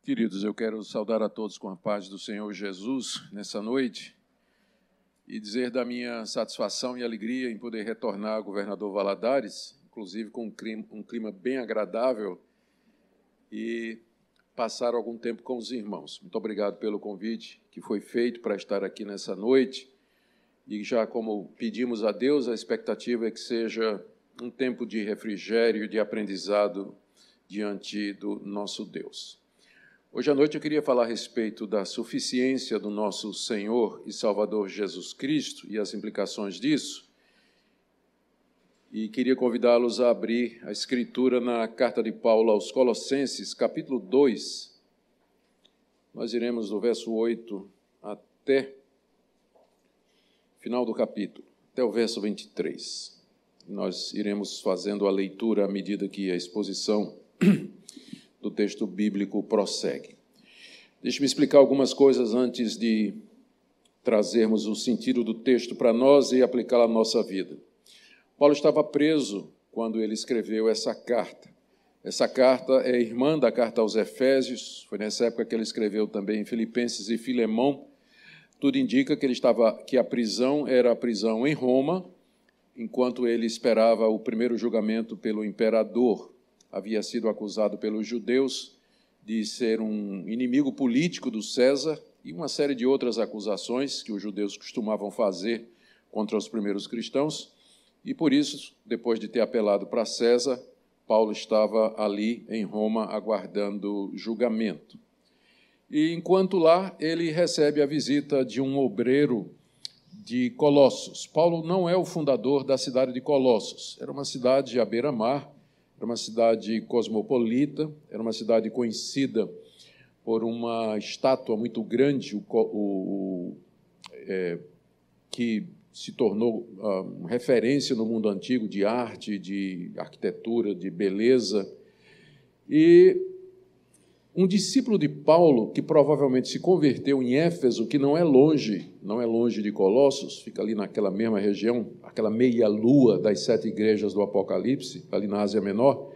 Queridos, eu quero saudar a todos com a paz do Senhor Jesus nessa noite e dizer da minha satisfação e alegria em poder retornar ao Governador Valadares, inclusive com um clima bem agradável, e passar algum tempo com os irmãos. Muito obrigado pelo convite que foi feito para estar aqui nessa noite. E já como pedimos a Deus, a expectativa é que seja um tempo de refrigério, de aprendizado diante do nosso Deus. Hoje à noite eu queria falar a respeito da suficiência do nosso Senhor e Salvador Jesus Cristo e as implicações disso. E queria convidá-los a abrir a Escritura na carta de Paulo aos Colossenses, capítulo 2. Nós iremos do verso 8 até o final do capítulo, até o verso 23. Nós iremos fazendo a leitura à medida que a exposição do texto bíblico prossegue. Deixe-me explicar algumas coisas antes de trazermos o sentido do texto para nós e aplicá-lo à nossa vida. Paulo estava preso quando ele escreveu essa carta. Essa carta é irmã da carta aos Efésios, foi nessa época que ele escreveu também Filipenses e Filemão. Tudo indica que a prisão era a prisão em Roma, enquanto ele esperava o primeiro julgamento pelo imperador. Havia sido acusado pelos judeus de ser um inimigo político do César e uma série de outras acusações que os judeus costumavam fazer contra os primeiros cristãos. E por isso, depois de ter apelado para César, Paulo estava ali em Roma aguardando julgamento. E enquanto lá, ele recebe a visita de um obreiro de Colossos. Paulo não é o fundador da cidade de Colossos, era uma cidade à beira-mar. Era uma cidade cosmopolita, era uma cidade conhecida por uma estátua muito grande, que se tornou referência no mundo antigo de arte, de arquitetura, de beleza. E um discípulo de Paulo, que provavelmente se converteu em Éfeso, que não é longe de Colossos, fica ali naquela mesma região, aquela meia-lua das 7 igrejas do Apocalipse, ali na Ásia Menor,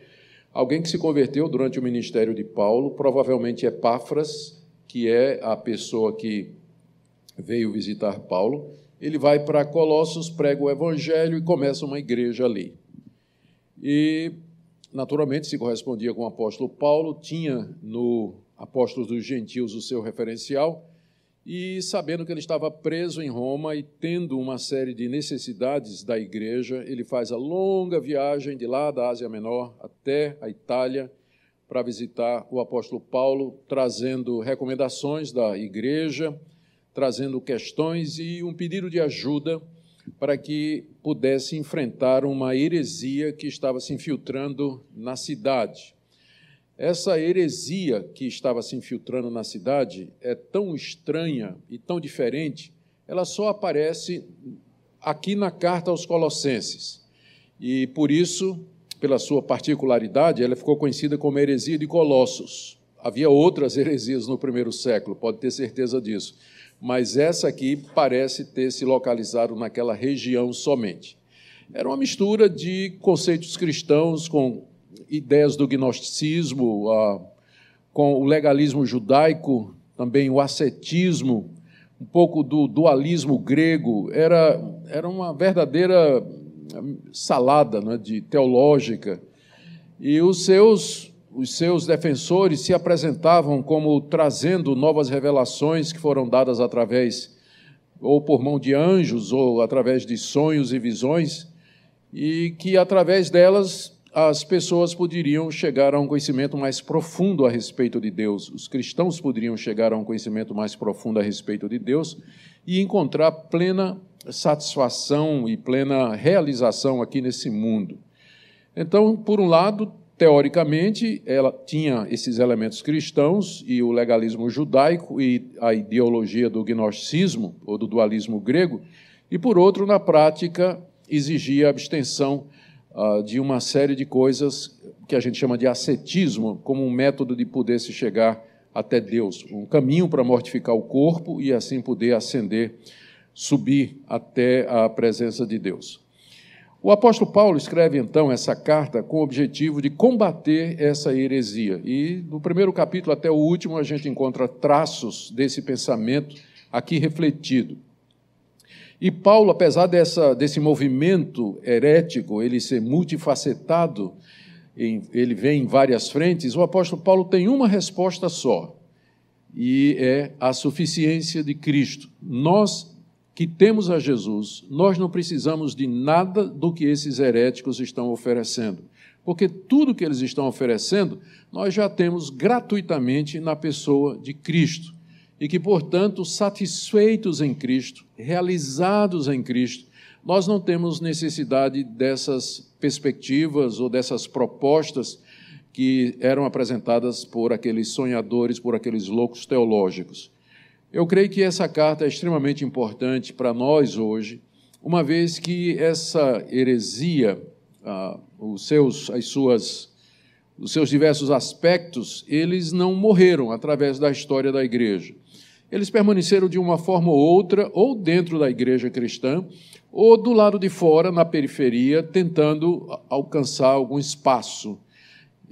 alguém que se converteu durante o ministério de Paulo, provavelmente Epáfras, que é a pessoa que veio visitar Paulo. Ele vai para Colossos, prega o evangelho e começa uma igreja ali. E naturalmente, se correspondia com o apóstolo Paulo, tinha no Apóstolos dos Gentios o seu referencial, e sabendo que ele estava preso em Roma e tendo uma série de necessidades da igreja, ele faz a longa viagem de lá da Ásia Menor até a Itália para visitar o apóstolo Paulo, trazendo recomendações da igreja, trazendo questões e um pedido de ajuda para que pudesse enfrentar uma heresia que estava se infiltrando na cidade. Essa heresia que estava se infiltrando na cidade é tão estranha e tão diferente, ela só aparece aqui na carta aos Colossenses. E, por isso, pela sua particularidade, ela ficou conhecida como heresia de Colossos. Havia outras heresias no primeiro século, pode ter certeza disso. Mas essa aqui parece ter se localizado naquela região somente. Era uma mistura de conceitos cristãos com ideias do gnosticismo, com o legalismo judaico, também o ascetismo, um pouco do dualismo grego. Era uma verdadeira salada, né, teológica. E os seus defensores se apresentavam como trazendo novas revelações que foram dadas através, ou por mão de anjos, ou através de sonhos e visões, e que, através delas, as pessoas poderiam chegar a um conhecimento mais profundo a respeito de Deus. Os cristãos poderiam chegar a um conhecimento mais profundo a respeito de Deus e encontrar plena satisfação e plena realização aqui nesse mundo. Então, por um lado, teoricamente, ela tinha esses elementos cristãos e o legalismo judaico e a ideologia do gnosticismo, ou do dualismo grego, e, por outro, na prática, exigia a abstenção de uma série de coisas que a gente chama de ascetismo, como um método de poder se chegar até Deus, um caminho para mortificar o corpo e assim poder ascender, subir até a presença de Deus. O apóstolo Paulo escreve, então, essa carta com o objetivo de combater essa heresia. E, do primeiro capítulo até o último, a gente encontra traços desse pensamento aqui refletido. E Paulo, apesar desse movimento herético, ele ser multifacetado, ele vem em várias frentes, o apóstolo Paulo tem uma resposta só, e é a suficiência de Cristo. Nós que temos a Jesus, nós não precisamos de nada do que esses heréticos estão oferecendo, porque tudo que eles estão oferecendo, nós já temos gratuitamente na pessoa de Cristo, e que, portanto, satisfeitos em Cristo, realizados em Cristo, nós não temos necessidade dessas perspectivas ou dessas propostas que eram apresentadas por aqueles sonhadores, por aqueles loucos teológicos. Eu creio que essa carta é extremamente importante para nós hoje, uma vez que essa heresia, os seus diversos aspectos, eles não morreram através da história da igreja. Eles permaneceram de uma forma ou outra, ou dentro da igreja cristã, ou do lado de fora, na periferia, tentando alcançar algum espaço.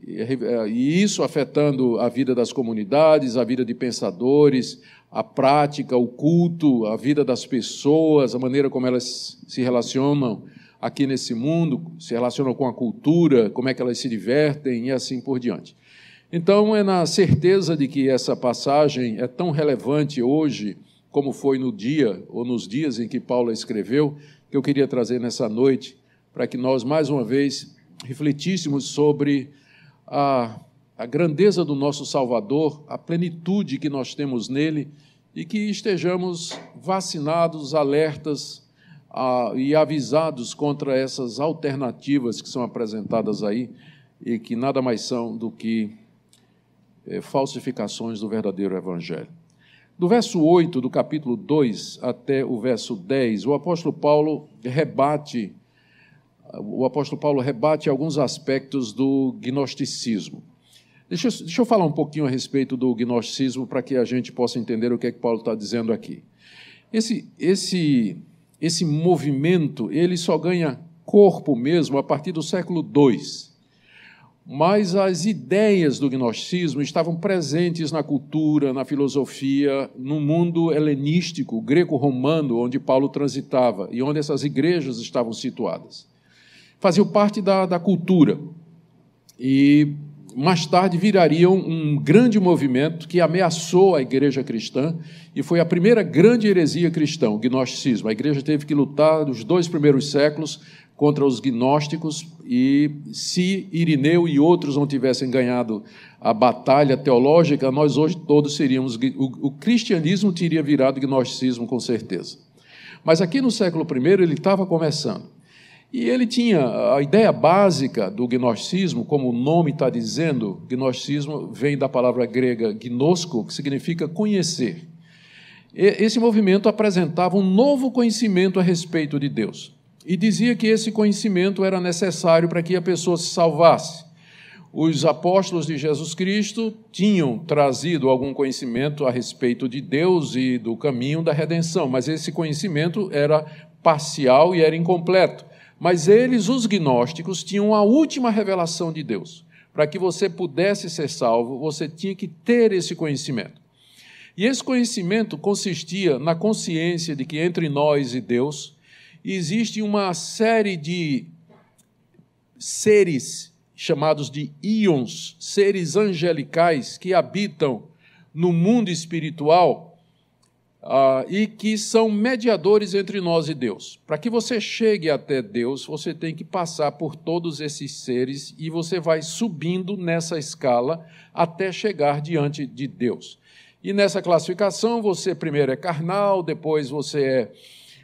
E isso afetando a vida das comunidades, a vida de pensadores, a prática, o culto, a vida das pessoas, a maneira como elas se relacionam aqui nesse mundo, se relacionam com a cultura, como é que elas se divertem e assim por diante. Então, é na certeza de que essa passagem é tão relevante hoje, como foi no dia, ou nos dias em que Paulo escreveu, que eu queria trazer nessa noite, para que nós, mais uma vez, refletíssemos sobre a grandeza do nosso Salvador, a plenitude que nós temos nele, e que estejamos vacinados, alertas e avisados contra essas alternativas que são apresentadas aí, e que nada mais são do que falsificações do verdadeiro Evangelho. Do verso 8 do capítulo 2 até o verso 10, o apóstolo Paulo rebate alguns aspectos do gnosticismo. Deixa eu falar um pouquinho a respeito do gnosticismo para que a gente possa entender o que é que Paulo está dizendo aqui. Esse movimento, ele só ganha corpo mesmo a partir do século II. Mas as ideias do gnosticismo estavam presentes na cultura, na filosofia, no mundo helenístico, greco-romano, onde Paulo transitava e onde essas igrejas estavam situadas. Faziam parte da cultura e mais tarde virariam um grande movimento que ameaçou a igreja cristã e foi a primeira grande heresia cristã, o gnosticismo. A igreja teve que lutar nos 2 primeiros séculos contra os gnósticos e se Irineu e outros não tivessem ganhado a batalha teológica, nós hoje todos seríamos... O cristianismo teria virado gnosticismo com certeza. Mas aqui no século I ele estava começando. E ele tinha a ideia básica do gnosticismo, como o nome está dizendo, gnosticismo vem da palavra grega gnosko, que significa conhecer. Esse movimento apresentava um novo conhecimento a respeito de Deus. E dizia que esse conhecimento era necessário para que a pessoa se salvasse. Os apóstolos de Jesus Cristo tinham trazido algum conhecimento a respeito de Deus e do caminho da redenção, mas esse conhecimento era parcial e era incompleto. Mas eles, os gnósticos, tinham a última revelação de Deus. Para que você pudesse ser salvo, você tinha que ter esse conhecimento. E esse conhecimento consistia na consciência de que entre nós e Deus existe uma série de seres chamados de íons, seres angelicais que habitam no mundo espiritual e que são mediadores entre nós e Deus. Para que você chegue até Deus, você tem que passar por todos esses seres e você vai subindo nessa escala até chegar diante de Deus. E nessa classificação, você primeiro é carnal, depois você é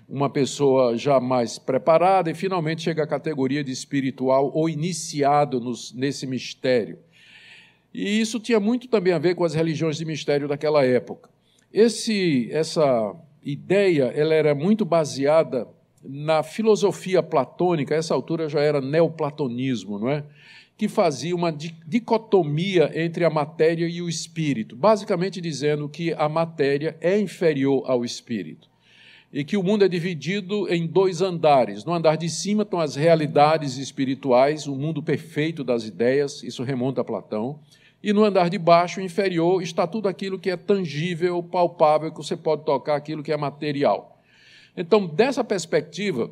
uma pessoa já mais preparada e finalmente chega à categoria de espiritual ou iniciado nesse mistério. E isso tinha muito também a ver com as religiões de mistério daquela época. Essa ideia ela era muito baseada na filosofia platônica, a essa altura já era neoplatonismo, não é? Que fazia uma dicotomia entre a matéria e o espírito, basicamente dizendo que a matéria é inferior ao espírito. e que o mundo é dividido em 2 andares. No andar de cima estão as realidades espirituais, o mundo perfeito das ideias, isso remonta a Platão, e no andar de baixo, inferior, está tudo aquilo que é tangível, palpável, que você pode tocar, aquilo que é material. Então, dessa perspectiva,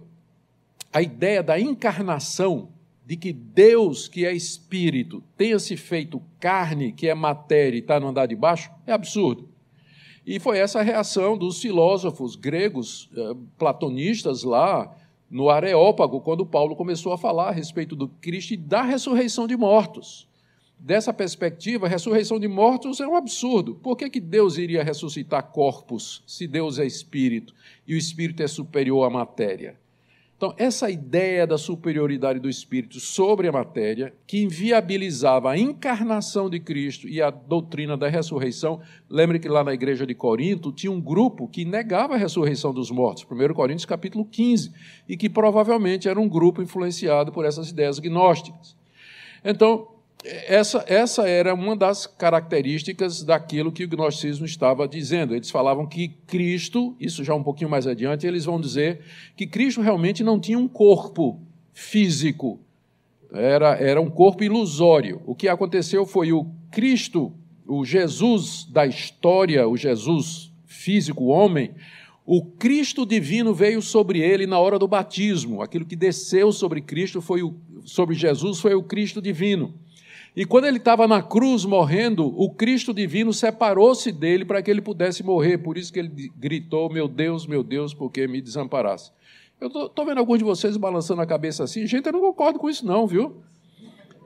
a ideia da encarnação, de que Deus, que é espírito, tenha se feito carne, que é matéria, e está no andar de baixo, é absurdo. E foi essa a reação dos filósofos gregos, platonistas, lá no Areópago, quando Paulo começou a falar a respeito do Cristo e da ressurreição de mortos. Dessa perspectiva, a ressurreição de mortos é um absurdo. Por que Deus iria ressuscitar corpos, se Deus é espírito, e o espírito é superior à matéria? Então, essa ideia da superioridade do Espírito sobre a matéria, que inviabilizava a encarnação de Cristo e a doutrina da ressurreição. Lembre que lá na igreja de Corinto tinha um grupo que negava a ressurreição dos mortos, 1 Coríntios capítulo 15, e que provavelmente era um grupo influenciado por essas ideias gnósticas. Então, essa era uma das características daquilo que o gnosticismo estava dizendo. Eles falavam que Cristo, isso já um pouquinho mais adiante, eles vão dizer que Cristo realmente não tinha um corpo físico, era um corpo ilusório. O que aconteceu foi o Cristo, o Jesus da história, o Jesus físico, o homem, o Cristo divino veio sobre ele na hora do batismo. Aquilo que desceu sobre Cristo sobre Jesus foi o Cristo divino. E quando ele estava na cruz morrendo, o Cristo divino separou-se dele para que ele pudesse morrer. Por isso que ele gritou, meu Deus, por que me desamparasse? Eu estou vendo alguns de vocês balançando a cabeça assim. Gente, eu não concordo com isso não, viu?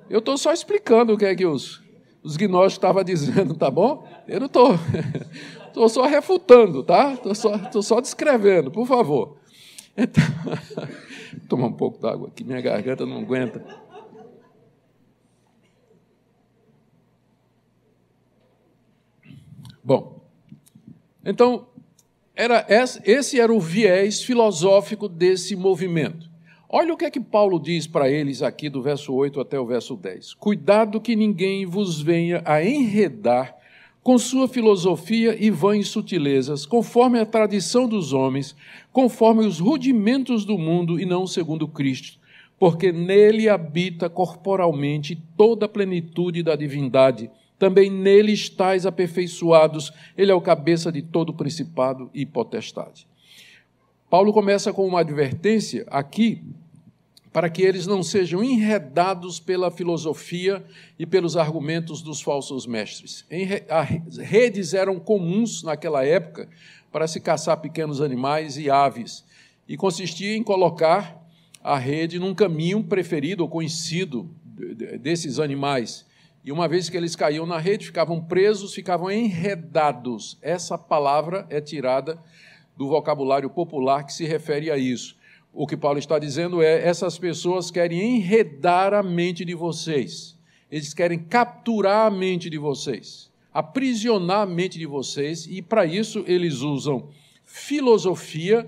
Eu estou só explicando o que é que os gnósticos estavam dizendo, tá bom? Eu não estou... Estou só refutando, tá? Estou só descrevendo, por favor. Então, vou tomar um pouco d'água aqui, minha garganta não aguenta. Bom, então, esse era o viés filosófico desse movimento. Olha o que é que Paulo diz para eles aqui do verso 8 até o verso 10. Cuidado que ninguém vos venha a enredar com sua filosofia e vãs sutilezas, conforme a tradição dos homens, conforme os rudimentos do mundo e não segundo Cristo, porque nele habita corporalmente toda a plenitude da divindade. Também nele estáis aperfeiçoados, ele é o cabeça de todo principado e potestade. Paulo começa com uma advertência aqui, para que eles não sejam enredados pela filosofia e pelos argumentos dos falsos mestres. As redes eram comuns naquela época para se caçar pequenos animais e aves, e consistia em colocar a rede num caminho preferido ou conhecido desses animais. E uma vez que eles caíam na rede, ficavam presos, ficavam enredados. Essa palavra é tirada do vocabulário popular que se refere a isso. O que Paulo está dizendo é, essas pessoas querem enredar a mente de vocês. Eles querem capturar a mente de vocês, aprisionar a mente de vocês, e para isso eles usam filosofia.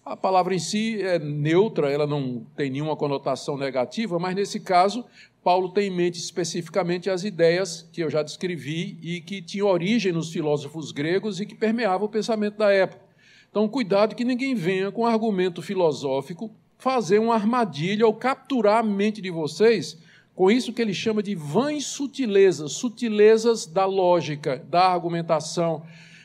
A palavra em si é neutra, ela não tem nenhuma conotação negativa, mas nesse caso, Paulo tem em mente especificamente as ideias que eu já descrevi e que tinham origem nos filósofos gregos e que permeavam o pensamento da época. Então, cuidado que ninguém venha com argumento filosófico fazer uma armadilha ou capturar a mente de vocês com isso que ele chama de vãs sutilezas, sutilezas da lógica, da argumentação,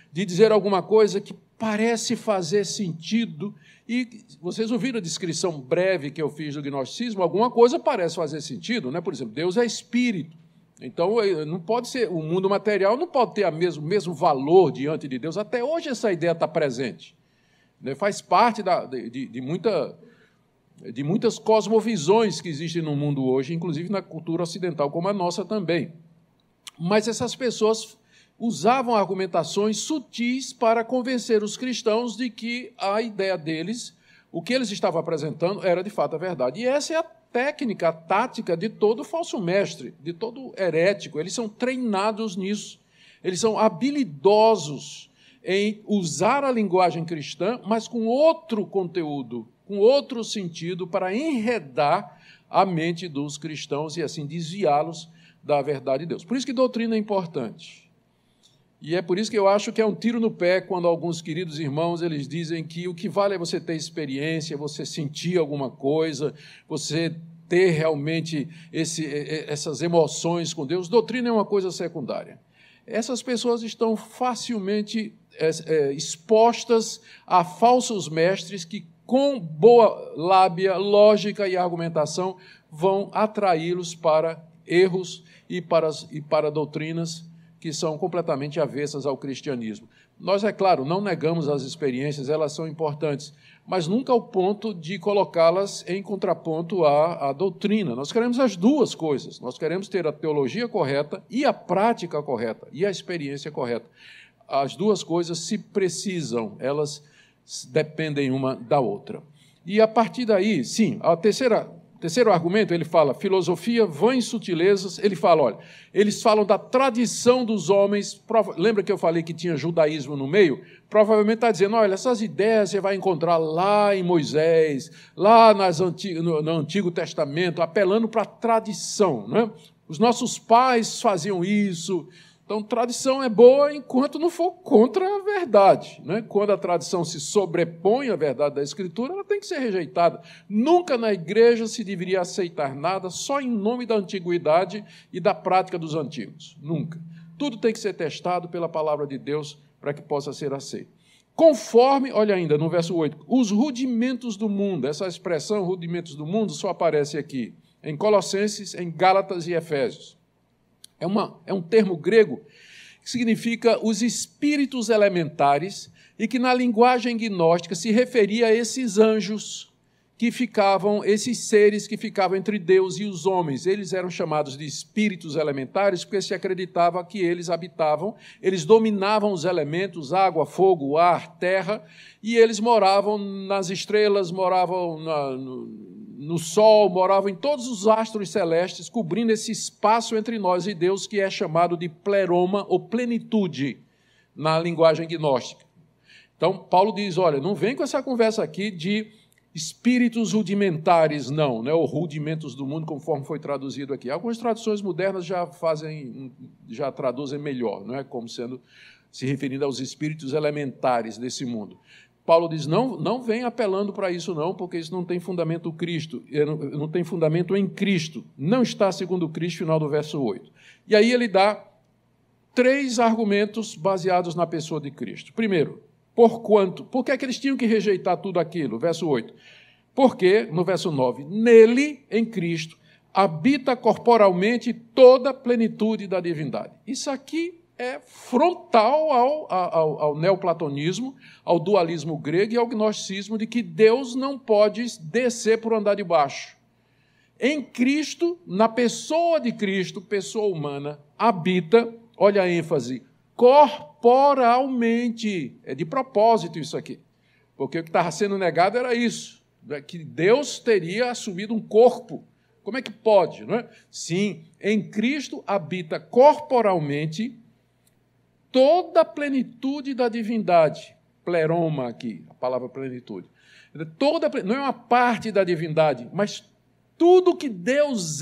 de dizer alguma coisa que parece fazer sentido. E vocês ouviram a descrição breve que eu fiz do gnosticismo? Alguma coisa parece fazer sentido, né? Por exemplo, Deus é espírito. Então, não pode ser, o mundo material não pode ter o mesmo valor diante de Deus. Até hoje essa ideia está presente. Né? Faz parte de muitas cosmovisões que existem no mundo hoje, inclusive na cultura ocidental, como a nossa também. Mas essas pessoas usavam argumentações sutis para convencer os cristãos de que a ideia deles, o que eles estavam apresentando, era de fato a verdade. E essa é a técnica, a tática de todo falso mestre, de todo herético. Eles são treinados nisso. Eles são habilidosos em usar a linguagem cristã, mas com outro conteúdo, com outro sentido, para enredar a mente dos cristãos e assim desviá-los da verdade de Deus. Por isso que doutrina é importante. E é por isso que eu acho que é um tiro no pé quando alguns queridos irmãos eles dizem que o que vale é você ter experiência, você sentir alguma coisa, você ter realmente essas emoções com Deus. Doutrina é uma coisa secundária. Essas pessoas estão facilmente expostas a falsos mestres que, com boa lábia, lógica e argumentação, vão atraí-los para erros e para doutrinas que são completamente avessas ao cristianismo. Nós, é claro, não negamos as experiências, elas são importantes, mas nunca ao ponto de colocá-las em contraponto à doutrina. Nós queremos as duas coisas. Nós queremos ter a teologia correta e a prática correta, e a experiência correta. As duas coisas se precisam, elas dependem uma da outra. E a partir daí, sim, terceiro argumento, ele fala filosofia, vãs sutilezas, ele fala, olha, eles falam da tradição dos homens, lembra que eu falei que tinha judaísmo no meio? Provavelmente está dizendo, olha, essas ideias você vai encontrar lá em Moisés, lá no Antigo Testamento, apelando para a tradição, né? Os nossos pais faziam isso. Então, tradição é boa enquanto não for contra a verdade, né? Quando a tradição se sobrepõe à verdade da Escritura, ela tem que ser rejeitada. Nunca na igreja se deveria aceitar nada só em nome da antiguidade e da prática dos antigos. Nunca. Tudo tem que ser testado pela palavra de Deus para que possa ser aceito. Conforme, olha ainda, no verso 8, os rudimentos do mundo. Essa expressão, rudimentos do mundo, só aparece aqui em Colossenses, em Gálatas e Efésios. É um termo grego que significa os espíritos elementares e que na linguagem gnóstica se referia a esses anjos que ficavam, esses seres que ficavam entre Deus e os homens. Eles eram chamados de espíritos elementares porque se acreditava que eles habitavam, eles dominavam os elementos, água, fogo, ar, terra, e eles moravam nas estrelas, moravam no sol, moravam em todos os astros celestes, cobrindo esse espaço entre nós e Deus, que é chamado de pleroma, ou plenitude, na linguagem gnóstica. Então, Paulo diz, olha, não vem com essa conversa aqui de espíritos rudimentares, não, né? Ou rudimentos do mundo, conforme foi traduzido aqui. Algumas traduções modernas já traduzem melhor, não é? Como se referindo aos espíritos elementares desse mundo. Paulo diz, não vem apelando para isso não, porque isso não tem fundamento não tem fundamento em Cristo. Não está segundo Cristo, final do verso 8. E aí ele dá 3 argumentos baseados na pessoa de Cristo. Primeiro, porquanto? Por que é que eles tinham que rejeitar tudo aquilo? Verso 8. Porque, no verso 9, nele, em Cristo, habita corporalmente toda a plenitude da divindade. Isso aqui é frontal ao neoplatonismo, ao dualismo grego e ao gnosticismo de que Deus não pode descer por andar de baixo. Em Cristo, na pessoa de Cristo, pessoa humana, habita, olha a ênfase, corporalmente. É de propósito isso aqui, porque o que estava sendo negado era isso, que Deus teria assumido um corpo. Como é que pode, não é? Sim, em Cristo habita corporalmente toda a plenitude da divindade. Pleroma aqui, a palavra plenitude. Não é uma parte da divindade, mas tudo que Deus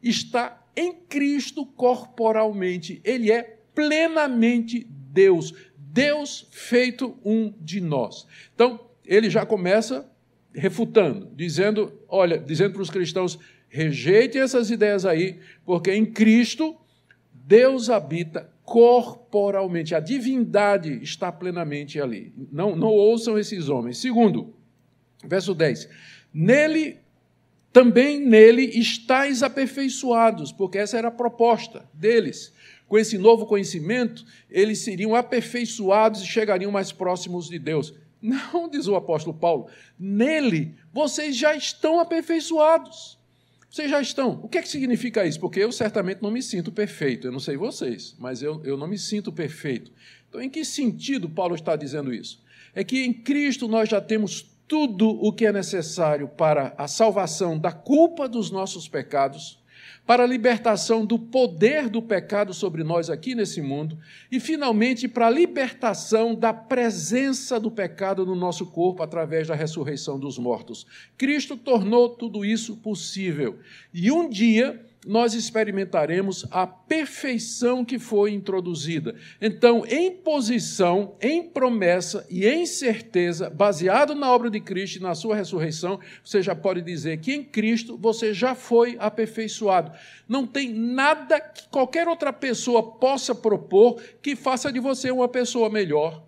está em Cristo corporalmente. Ele é plenamente Deus. Deus feito um de nós. Então, ele já começa refutando, dizendo para os cristãos, rejeitem essas ideias aí, porque em Cristo Deus habita corporalmente, a divindade está plenamente ali. Não ouçam esses homens. Segundo, verso 10, também nele estáis aperfeiçoados, porque essa era a proposta deles. Com esse novo conhecimento, eles seriam aperfeiçoados e chegariam mais próximos de Deus. Não, diz o apóstolo Paulo, nele vocês já estão aperfeiçoados. Vocês já estão. O que é que significa isso? Porque eu certamente não me sinto perfeito. Eu não sei vocês, mas eu não me sinto perfeito. Então, em que sentido Paulo está dizendo isso? É que em Cristo nós já temos tudo o que é necessário para a salvação da culpa dos nossos pecados, para a libertação do poder do pecado sobre nós aqui nesse mundo e, finalmente, para a libertação da presença do pecado no nosso corpo através da ressurreição dos mortos. Cristo tornou tudo isso possível. E um dia nós experimentaremos a perfeição que foi introduzida. Então, em posição, em promessa e em certeza, baseado na obra de Cristo e na sua ressurreição, você já pode dizer que em Cristo você já foi aperfeiçoado. Não tem nada que qualquer outra pessoa possa propor que faça de você uma pessoa melhor,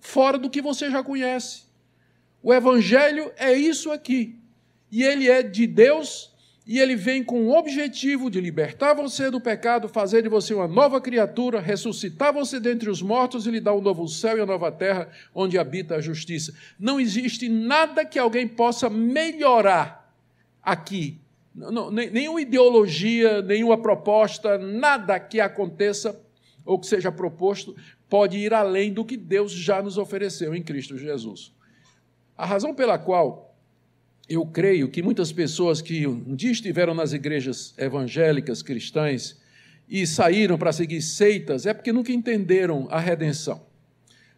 fora do que você já conhece. O Evangelho é isso aqui. E ele é de Deus. E ele vem com o objetivo de libertar você do pecado, fazer de você uma nova criatura, ressuscitar você dentre os mortos e lhe dar um novo céu e uma nova terra onde habita a justiça. Não existe nada que alguém possa melhorar aqui. Nenhuma ideologia, nenhuma proposta, nada que aconteça ou que seja proposto pode ir além do que Deus já nos ofereceu em Cristo Jesus. A razão pela qual eu creio que muitas pessoas que um dia estiveram nas igrejas evangélicas cristãs e saíram para seguir seitas é porque nunca entenderam a redenção,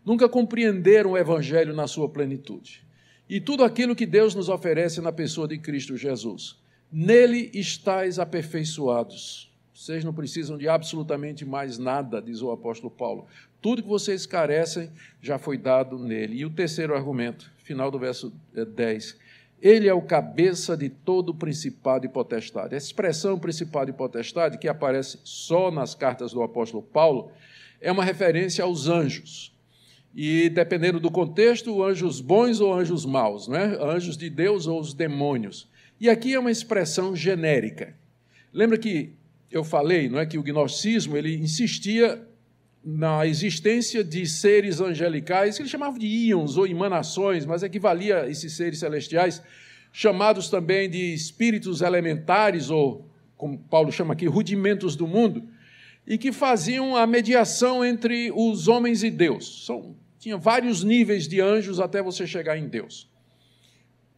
nunca compreenderam o Evangelho na sua plenitude. E tudo aquilo que Deus nos oferece na pessoa de Cristo Jesus. Nele estáis aperfeiçoados. Vocês não precisam de absolutamente mais nada, diz o apóstolo Paulo. Tudo que vocês carecem já foi dado nele. E o terceiro argumento, final do verso 10. Ele é o cabeça de todo principado e potestade. A expressão principado e potestade, que aparece só nas cartas do apóstolo Paulo, é uma referência aos anjos. E, dependendo do contexto, anjos bons ou anjos maus, né? Anjos de Deus ou os demônios. E aqui é uma expressão genérica. Lembra que eu falei, não é, que o gnosticismo ele insistia na existência de seres angelicais, que ele chamava de íons ou emanações, mas equivalia a esses seres celestiais, chamados também de espíritos elementares, ou, como Paulo chama aqui, rudimentos do mundo, e que faziam a mediação entre os homens e Deus. Tinha vários níveis de anjos até você chegar em Deus.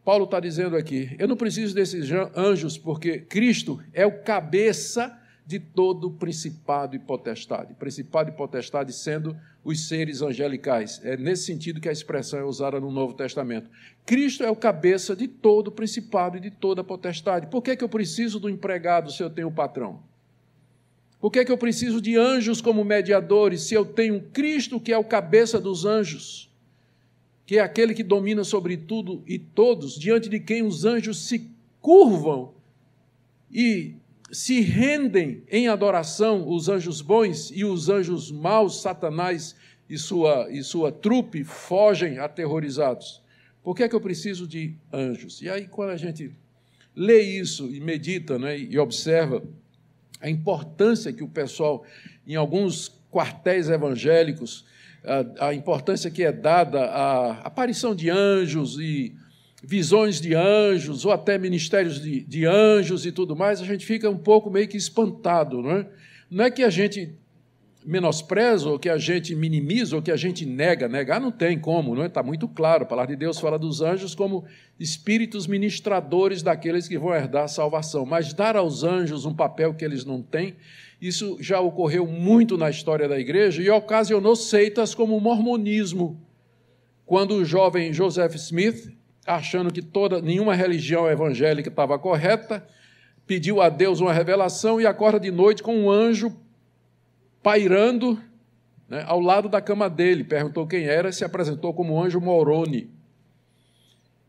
Paulo está dizendo aqui, eu não preciso desses anjos, porque Cristo é o cabeça de todo principado e potestade. Principado e potestade sendo os seres angelicais. É nesse sentido que a expressão é usada no Novo Testamento. Cristo é o cabeça de todo principado e de toda potestade. Por que eu preciso do empregado se eu tenho o patrão? Por que eu preciso de anjos como mediadores se eu tenho Cristo, que é o cabeça dos anjos, que é aquele que domina sobre tudo e todos, diante de quem os anjos se curvam e se rendem em adoração, os anjos bons, e os anjos maus, Satanás e sua trupe, fogem aterrorizados. Por que eu preciso de anjos? E aí, quando a gente lê isso e medita, né, e observa a importância que o pessoal, em alguns quartéis evangélicos, a importância que é dada à aparição de anjos e visões de anjos, ou até ministérios de anjos e tudo mais, a gente fica um pouco meio que espantado, não é? Não é que a gente menospreza, ou que a gente minimiza, ou que a gente nega. Negar não tem como, não é? Está muito claro. A palavra de Deus fala dos anjos como espíritos ministradores daqueles que vão herdar a salvação. Mas dar aos anjos um papel que eles não têm, isso já ocorreu muito na história da igreja e ocasionou seitas como o mormonismo. Quando o jovem Joseph Smith, achando que nenhuma religião evangélica estava correta, pediu a Deus uma revelação e acorda de noite com um anjo pairando, né, ao lado da cama dele. Perguntou quem era e se apresentou como o anjo Moroni,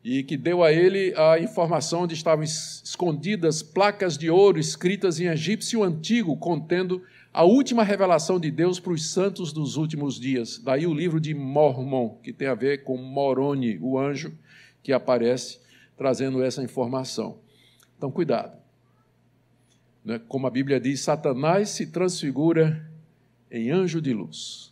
e que deu a ele a informação onde estavam escondidas placas de ouro escritas em egípcio antigo, contendo a última revelação de Deus para os santos dos últimos dias. Daí o livro de Mormon, que tem a ver com Moroni, o anjo que aparece trazendo essa informação. Então, cuidado. Como a Bíblia diz, Satanás se transfigura em anjo de luz.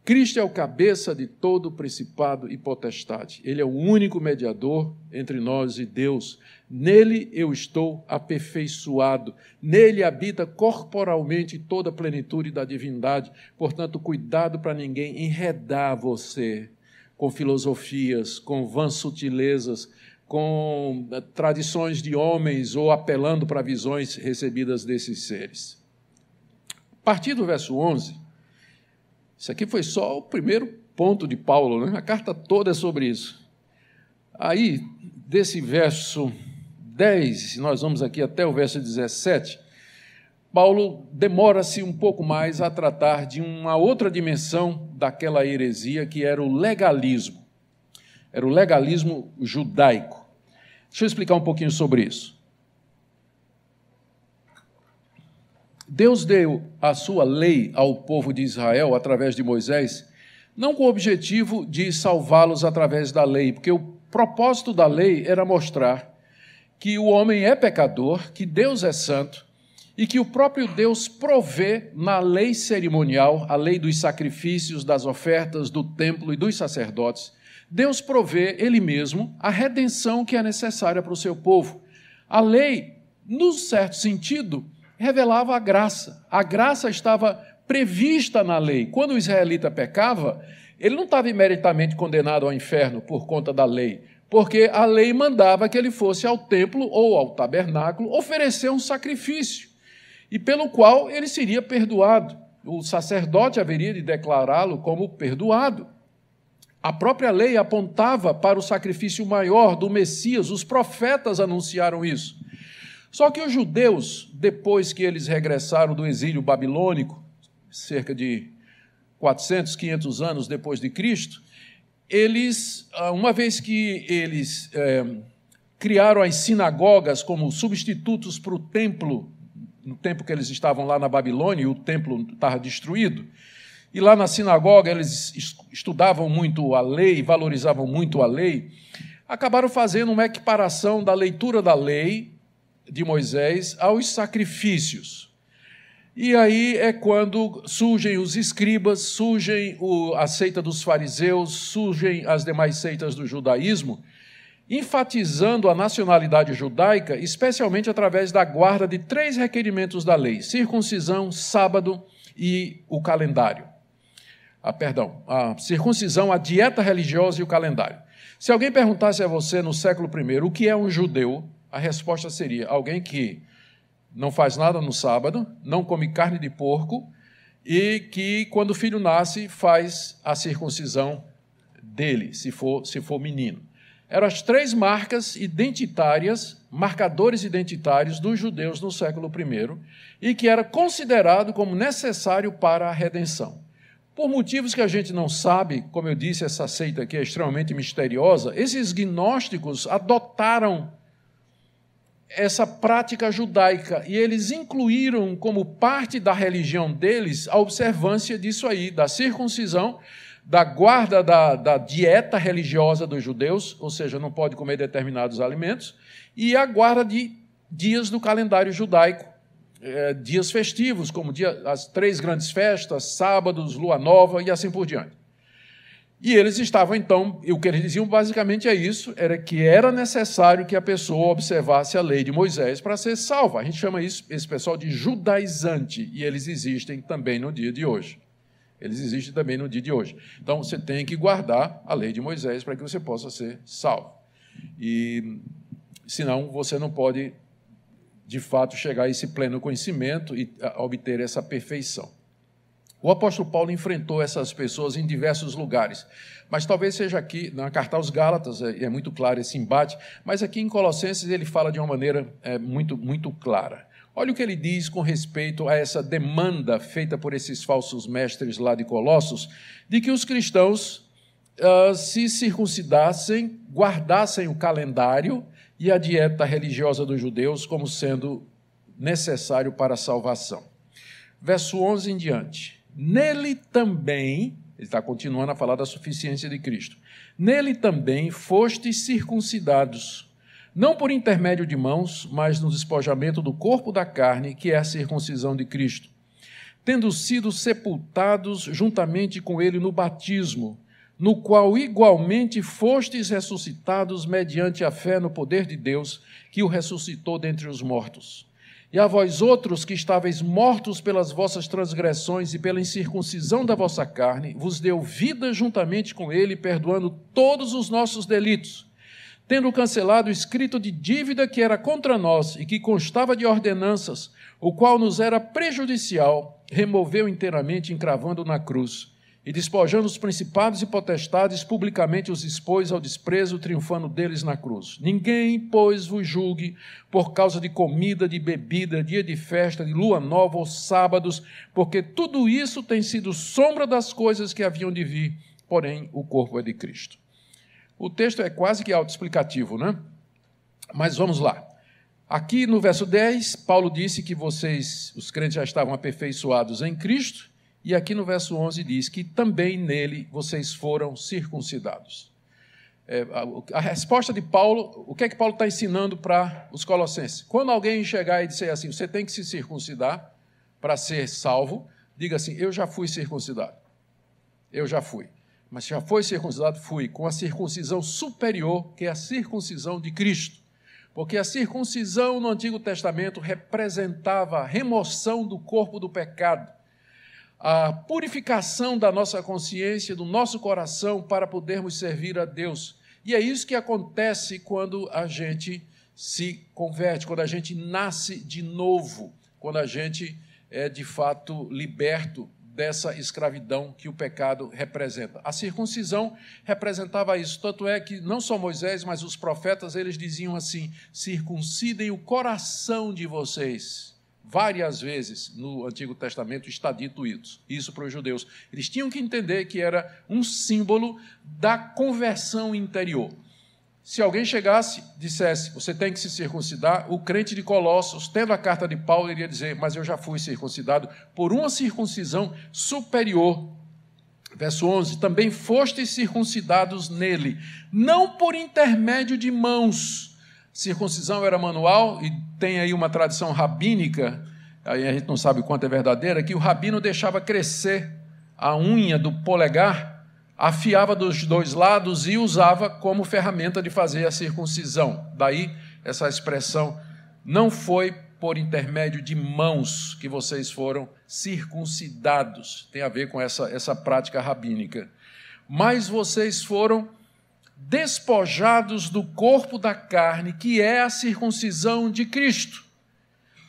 Cristo é o cabeça de todo principado e potestade. Ele é o único mediador entre nós e Deus. Nele eu estou aperfeiçoado. Nele habita corporalmente toda a plenitude da divindade. Portanto, cuidado para ninguém enredar você com filosofias, com vãs sutilezas, com tradições de homens ou apelando para visões recebidas desses seres. A partir do verso 11, isso aqui foi só o primeiro ponto de Paulo, né? A carta toda é sobre isso. Aí, desse verso 10, nós vamos aqui até o verso 17, Paulo demora-se um pouco mais a tratar de uma outra dimensão daquela heresia, que era o legalismo. Era o legalismo judaico. Deixa eu explicar um pouquinho sobre isso. Deus deu a sua lei ao povo de Israel através de Moisés, não com o objetivo de salvá-los através da lei, porque o propósito da lei era mostrar que o homem é pecador, que Deus é santo e que o próprio Deus provê na lei cerimonial, a lei dos sacrifícios, das ofertas, do templo e dos sacerdotes. Deus provê Ele mesmo a redenção que é necessária para o seu povo. A lei, num certo sentido, revelava a graça. A graça estava prevista na lei. Quando o israelita pecava, ele não estava imeritamente condenado ao inferno por conta da lei, porque a lei mandava que ele fosse ao templo ou ao tabernáculo oferecer um sacrifício, e pelo qual ele seria perdoado. O sacerdote haveria de declará-lo como perdoado. A própria lei apontava para o sacrifício maior do Messias, os profetas anunciaram isso. Só que os judeus, depois que eles regressaram do exílio babilônico, cerca de 400, 500 anos depois de Cristo, eles, uma vez que eles criaram as sinagogas como substitutos para o templo, no tempo que eles estavam lá na Babilônia, e o templo estava destruído, e lá na sinagoga eles estudavam muito a lei, valorizavam muito a lei, acabaram fazendo uma equiparação da leitura da lei de Moisés aos sacrifícios. E aí é quando surgem os escribas, surgem a seita dos fariseus, surgem as demais seitas do judaísmo, enfatizando a nacionalidade judaica, especialmente através da guarda de 3 requerimentos da lei: circuncisão, sábado e o calendário. A circuncisão, a dieta religiosa e o calendário. Se alguém perguntasse a você no século I o que é um judeu, a resposta seria alguém que não faz nada no sábado, não come carne de porco e que, quando o filho nasce, faz a circuncisão dele, se for menino. Eram as 3 marcas identitárias, marcadores identitários dos judeus no século I, e que era considerado como necessário para a redenção. Por motivos que a gente não sabe, como eu disse, essa seita aqui é extremamente misteriosa, esses gnósticos adotaram essa prática judaica e eles incluíram como parte da religião deles a observância disso aí, da circuncisão, da guarda da dieta religiosa dos judeus, ou seja, não pode comer determinados alimentos, e a guarda de dias do calendário judaico, dias festivos, como as 3 grandes festas, sábados, lua nova e assim por diante. E eles estavam, então, e o que eles diziam basicamente é isso, era que era necessário que a pessoa observasse a lei de Moisés para ser salva. A gente chama esse pessoal de judaizante, e eles existem também no dia de hoje. Então, você tem que guardar a lei de Moisés para que você possa ser salvo. E, senão, você não pode, de fato, chegar a esse pleno conhecimento e obter essa perfeição. O apóstolo Paulo enfrentou essas pessoas em diversos lugares, mas talvez seja aqui, na carta aos Gálatas, é muito claro esse embate, mas aqui em Colossenses ele fala de uma maneira muito clara. Olha o que ele diz com respeito a essa demanda feita por esses falsos mestres lá de Colossos, de que os cristãos se circuncidassem, guardassem o calendário e a dieta religiosa dos judeus como sendo necessário para a salvação. Verso 11 em diante. Nele também, ele está continuando a falar da suficiência de Cristo, nele também fostes circuncidados, não por intermédio de mãos, mas no despojamento do corpo da carne, que é a circuncisão de Cristo, tendo sido sepultados juntamente com ele no batismo, no qual igualmente fostes ressuscitados mediante a fé no poder de Deus, que o ressuscitou dentre os mortos. E a vós outros que estáveis mortos pelas vossas transgressões e pela incircuncisão da vossa carne, vos deu vida juntamente com ele, perdoando todos os nossos delitos, tendo cancelado o escrito de dívida que era contra nós e que constava de ordenanças, o qual nos era prejudicial, removeu inteiramente, encravando na cruz, E despojando os principados e potestades, publicamente os expôs ao desprezo, triunfando deles na cruz. Ninguém, pois, vos julgue por causa de comida, de bebida, dia de festa, de lua nova ou sábados, porque tudo isso tem sido sombra das coisas que haviam de vir, porém o corpo é de Cristo. O texto é quase que autoexplicativo, né? Mas vamos lá. Aqui no verso 10, Paulo disse que vocês, os crentes, já estavam aperfeiçoados em Cristo, e aqui no verso 11 diz que também nele vocês foram circuncidados. A resposta de Paulo, o que é que Paulo está ensinando para os colossenses? Quando alguém chegar e disser assim, você tem que se circuncidar para ser salvo, diga assim, eu já fui circuncidado. Eu já fui. Mas já foi circuncidado? Fui, com a circuncisão superior, que é a circuncisão de Cristo. Porque a circuncisão no Antigo Testamento representava a remoção do corpo do pecado, a purificação da nossa consciência, do nosso coração, para podermos servir a Deus. E é isso que acontece quando a gente se converte, quando a gente nasce de novo, quando a gente é, de fato, liberto dessa escravidão que o pecado representa. A circuncisão representava isso, tanto é que não só Moisés, mas os profetas, eles diziam assim, circuncidem o coração de vocês. Várias vezes no Antigo Testamento está dito isso para os judeus. Eles tinham que entender que era um símbolo da conversão interior. Se alguém chegasse e dissesse, você tem que se circuncidar, o crente de Colossos, tendo a carta de Paulo, iria dizer, mas eu já fui circuncidado por uma circuncisão superior. Verso 11, também fostes circuncidados nele, não por intermédio de mãos. Circuncisão era manual, e tem aí uma tradição rabínica, aí a gente não sabe o quanto é verdadeira, que o rabino deixava crescer a unha do polegar, afiava dos dois lados e usava como ferramenta de fazer a circuncisão. Daí essa expressão, não foi por intermédio de mãos que vocês foram circuncidados, tem a ver com essa prática rabínica, mas vocês foram despojados do corpo da carne, que é a circuncisão de Cristo,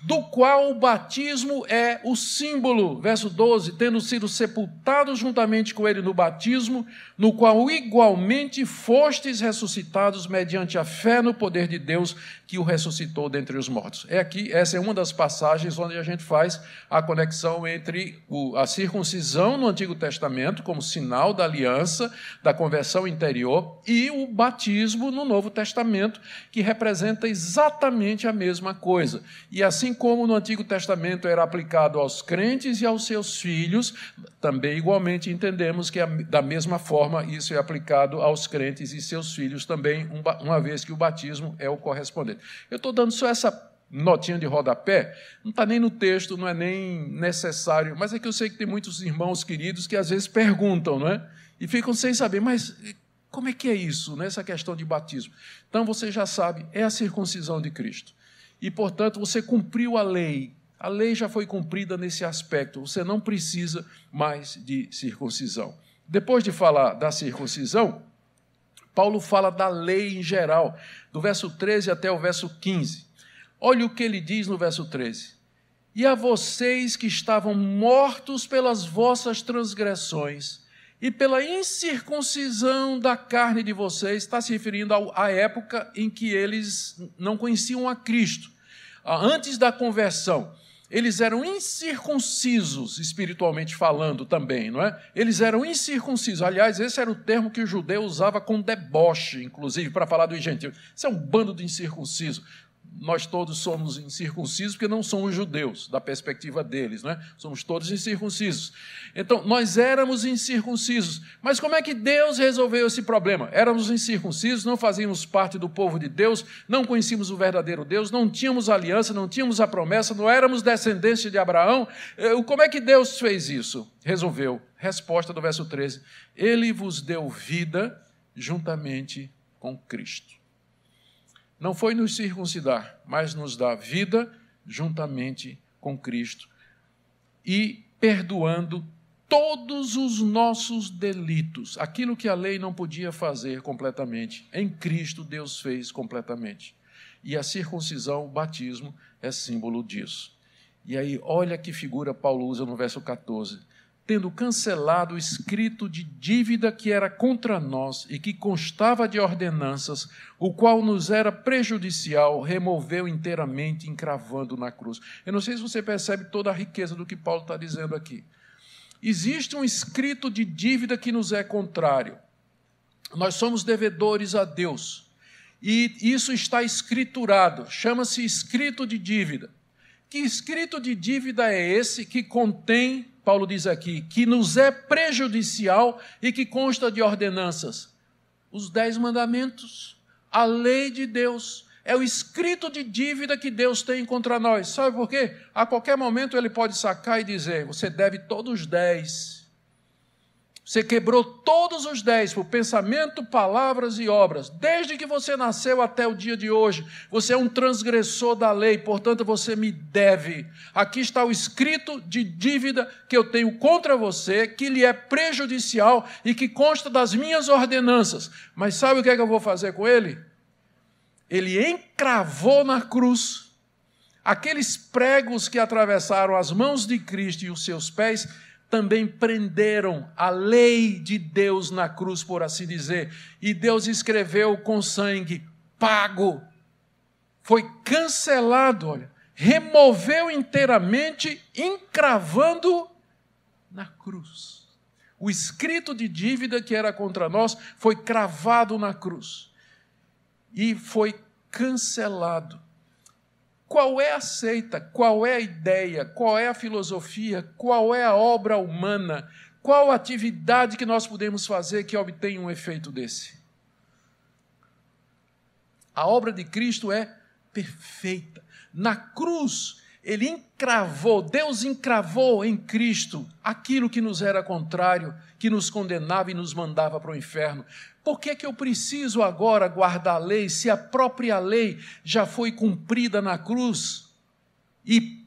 do qual o batismo é o símbolo. Verso 12, tendo sido sepultados juntamente com ele no batismo, no qual igualmente fostes ressuscitados mediante a fé no poder de Deus, que o ressuscitou dentre os mortos. Essa é uma das passagens onde a gente faz a conexão entre a circuncisão no Antigo Testamento, como sinal da aliança, da conversão interior, e o batismo no Novo Testamento, que representa exatamente a mesma coisa. E assim como no Antigo Testamento era aplicado aos crentes e aos seus filhos, também igualmente entendemos que da mesma forma isso é aplicado aos crentes e seus filhos também, uma vez que o batismo é o correspondente. Eu estou dando só essa notinha de rodapé, não está nem no texto, não é nem necessário, mas é que eu sei que tem muitos irmãos queridos que às vezes perguntam, não é? E ficam sem saber, mas como é que é isso, né? Essa questão de batismo? Então você já sabe, é a circuncisão de Cristo. E, portanto, você cumpriu a lei já foi cumprida nesse aspecto, você não precisa mais de circuncisão. Depois de falar da circuncisão, Paulo fala da lei em geral, do verso 13 até o verso 15. Olha o que ele diz no verso 13. E a vocês que estavam mortos pelas vossas transgressões e pela incircuncisão da carne de vocês, está se referindo à época em que eles não conheciam a Cristo. Antes da conversão, eles eram incircuncisos, espiritualmente falando também, não é? Eles eram incircuncisos. Aliás, esse era o termo que o judeu usava com deboche, inclusive, para falar dos gentios. Isso é um bando de incircuncisos. Nós todos somos incircuncisos porque não somos judeus, da perspectiva deles, não é? Somos todos incircuncisos. Então, nós éramos incircuncisos. Mas como é que Deus resolveu esse problema? Éramos incircuncisos, não fazíamos parte do povo de Deus, não conhecíamos o verdadeiro Deus, não tínhamos aliança, não tínhamos a promessa, não éramos descendência de Abraão. Como é que Deus fez isso? Resolveu. Resposta do verso 13. Ele vos deu vida juntamente com Cristo. Não foi nos circuncidar, mas nos dar vida juntamente com Cristo e perdoando todos os nossos delitos. Aquilo que a lei não podia fazer completamente, em Cristo Deus fez completamente. E a circuncisão, o batismo, é símbolo disso. E aí, olha que figura Paulo usa no verso 14. tendo cancelado o escrito de dívida que era contra nós e que constava de ordenanças, o qual nos era prejudicial, removeu inteiramente, encravando na cruz. Eu não sei se você percebe toda a riqueza do que Paulo está dizendo aqui. Existe um escrito de dívida que nos é contrário. Nós somos devedores a Deus. E isso está escriturado, chama-se escrito de dívida. Que escrito de dívida é esse que contém, Paulo diz aqui, que nos é prejudicial e que consta de ordenanças? Os 10 mandamentos, a lei de Deus, é o escrito de dívida que Deus tem contra nós. Sabe por quê? A qualquer momento ele pode sacar e dizer, você deve todos os 10. Você quebrou todos os 10 por pensamento, palavras e obras. Desde que você nasceu até o dia de hoje, você é um transgressor da lei, portanto você me deve. Aqui está o escrito de dívida que eu tenho contra você, que lhe é prejudicial e que consta das minhas ordenanças. Mas sabe o que é que eu vou fazer com ele? Ele encravou na cruz. Aqueles pregos que atravessaram as mãos de Cristo e os seus pés também prenderam a lei de Deus na cruz, por assim dizer. E Deus escreveu com sangue, pago. Foi cancelado, olha. Removeu inteiramente, encravando na cruz. O escrito de dívida que era contra nós foi cravado na cruz. E foi cancelado. Qual é a seita, qual é a ideia, qual é a filosofia, qual é a obra humana, qual a atividade que nós podemos fazer que obtenha um efeito desse? A obra de Cristo é perfeita. Na cruz, ele encravou, Deus encravou em Cristo aquilo que nos era contrário, que nos condenava e nos mandava para o inferno. Por que eu preciso agora guardar a lei, se a própria lei já foi cumprida na cruz e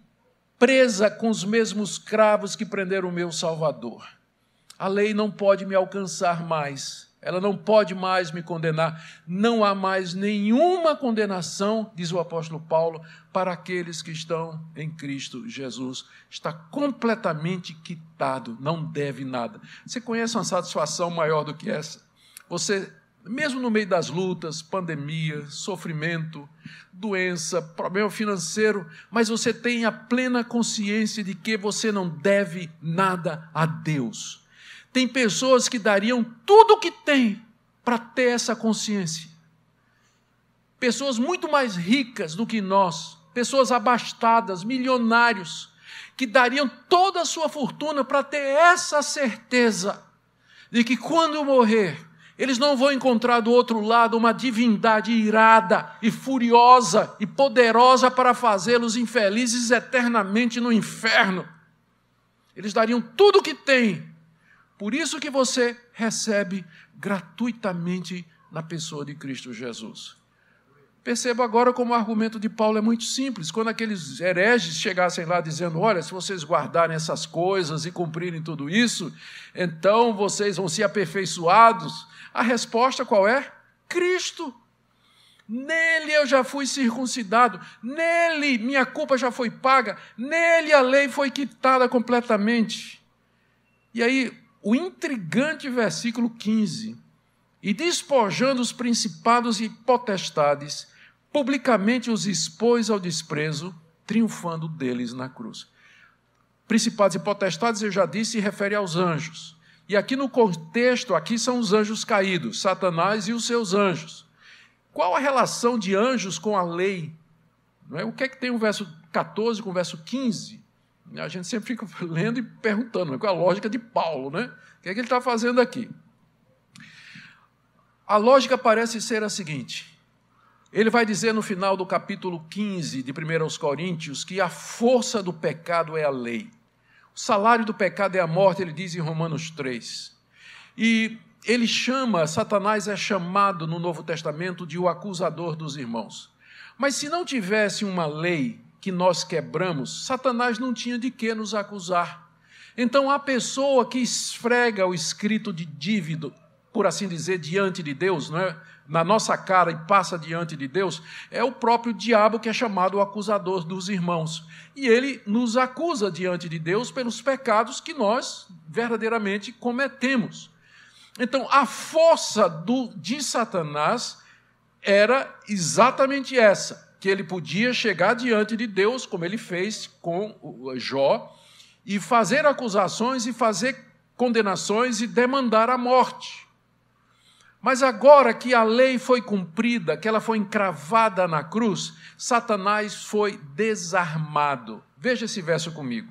presa com os mesmos cravos que prenderam o meu Salvador? A lei não pode me alcançar mais, ela não pode mais me condenar. Não há mais nenhuma condenação, diz o apóstolo Paulo, para aqueles que estão em Cristo Jesus. Está completamente quitado, não deve nada. Você conhece uma satisfação maior do que essa? Você, mesmo no meio das lutas, pandemia, sofrimento, doença, problema financeiro, mas você tem a plena consciência de que você não deve nada a Deus. Tem pessoas que dariam tudo o que têm para ter essa consciência. Pessoas muito mais ricas do que nós, pessoas abastadas, milionários, que dariam toda a sua fortuna para ter essa certeza de que quando morrer, eles não vão encontrar do outro lado uma divindade irada e furiosa e poderosa para fazê-los infelizes eternamente no inferno. Eles dariam tudo o que têm. Por isso que você recebe gratuitamente na pessoa de Cristo Jesus. Perceba agora como o argumento de Paulo é muito simples. Quando aqueles hereges chegassem lá dizendo, olha, se vocês guardarem essas coisas e cumprirem tudo isso, então vocês vão ser aperfeiçoados. A resposta qual é? Cristo. Nele eu já fui circuncidado, nele minha culpa já foi paga, nele a lei foi quitada completamente. E aí, o intrigante versículo 15, e despojando os principados e potestades, publicamente os expôs ao desprezo, triunfando deles na cruz. Principados e potestades, eu já disse, se refere aos anjos. E aqui no contexto, aqui são os anjos caídos, Satanás e os seus anjos. Qual a relação de anjos com a lei? Não é? O que é que tem o verso 14 com o verso 15? A gente sempre fica lendo e perguntando, qual é a lógica de Paulo, né? O que é que ele está fazendo aqui? A lógica parece ser a seguinte, ele vai dizer no final do capítulo 15 de 1 aos Coríntios que a força do pecado é a lei. O salário do pecado é a morte, ele diz em Romanos 3. E ele chama, Satanás é chamado no Novo Testamento de o acusador dos irmãos. Mas se não tivesse uma lei que nós quebramos, Satanás não tinha de que nos acusar. Então a pessoa que esfrega o escrito de por assim dizer, diante de Deus, não é? Na nossa cara e passa diante de Deus, é o próprio diabo que é chamado o acusador dos irmãos. E ele nos acusa diante de Deus pelos pecados que nós verdadeiramente cometemos. Então, a força de Satanás era exatamente essa, que ele podia chegar diante de Deus, como ele fez com Jó, e fazer acusações e fazer condenações e demandar a morte. Mas agora que a lei foi cumprida, que ela foi encravada na cruz, Satanás foi desarmado. Veja esse verso comigo.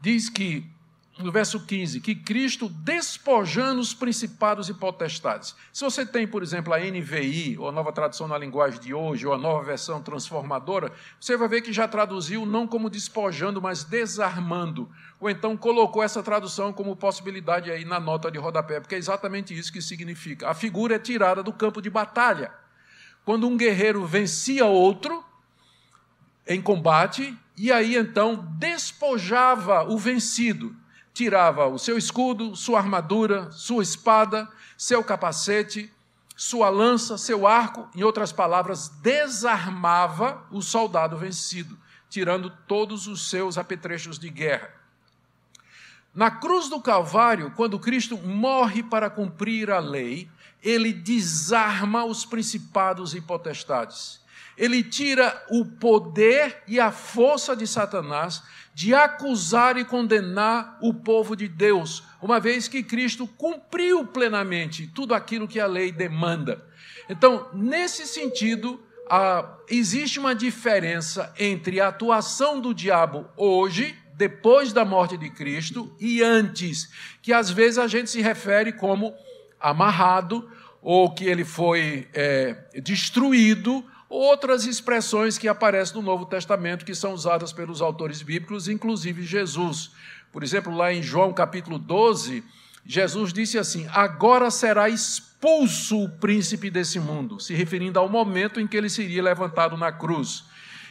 Diz que, no verso 15, que Cristo despojando os principados e potestades. Se você tem, por exemplo, a NVI, ou a Nova Tradução na Linguagem de Hoje, ou a Nova Versão Transformadora, você vai ver que já traduziu não como despojando, mas desarmando. Ou então colocou essa tradução como possibilidade aí na nota de rodapé, porque é exatamente isso que significa. A figura é tirada do campo de batalha. Quando um guerreiro vencia outro em combate, e aí então despojava o vencido. Tirava o seu escudo, sua armadura, sua espada, seu capacete, sua lança, seu arco, em outras palavras, desarmava o soldado vencido, tirando todos os seus apetrechos de guerra. Na cruz do Calvário, quando Cristo morre para cumprir a lei, ele desarma os principados e potestades. Ele tira o poder e a força de Satanás de acusar e condenar o povo de Deus, uma vez que Cristo cumpriu plenamente tudo aquilo que a lei demanda. Então, nesse sentido, existe uma diferença entre a atuação do diabo hoje, depois da morte de Cristo, e antes, que às vezes a gente se refere como amarrado, ou que ele foi destruído, outras expressões que aparecem no Novo Testamento, que são usadas pelos autores bíblicos, inclusive Jesus. Por exemplo, lá em João capítulo 12, Jesus disse assim: agora será expulso o príncipe desse mundo, se referindo ao momento em que ele seria levantado na cruz.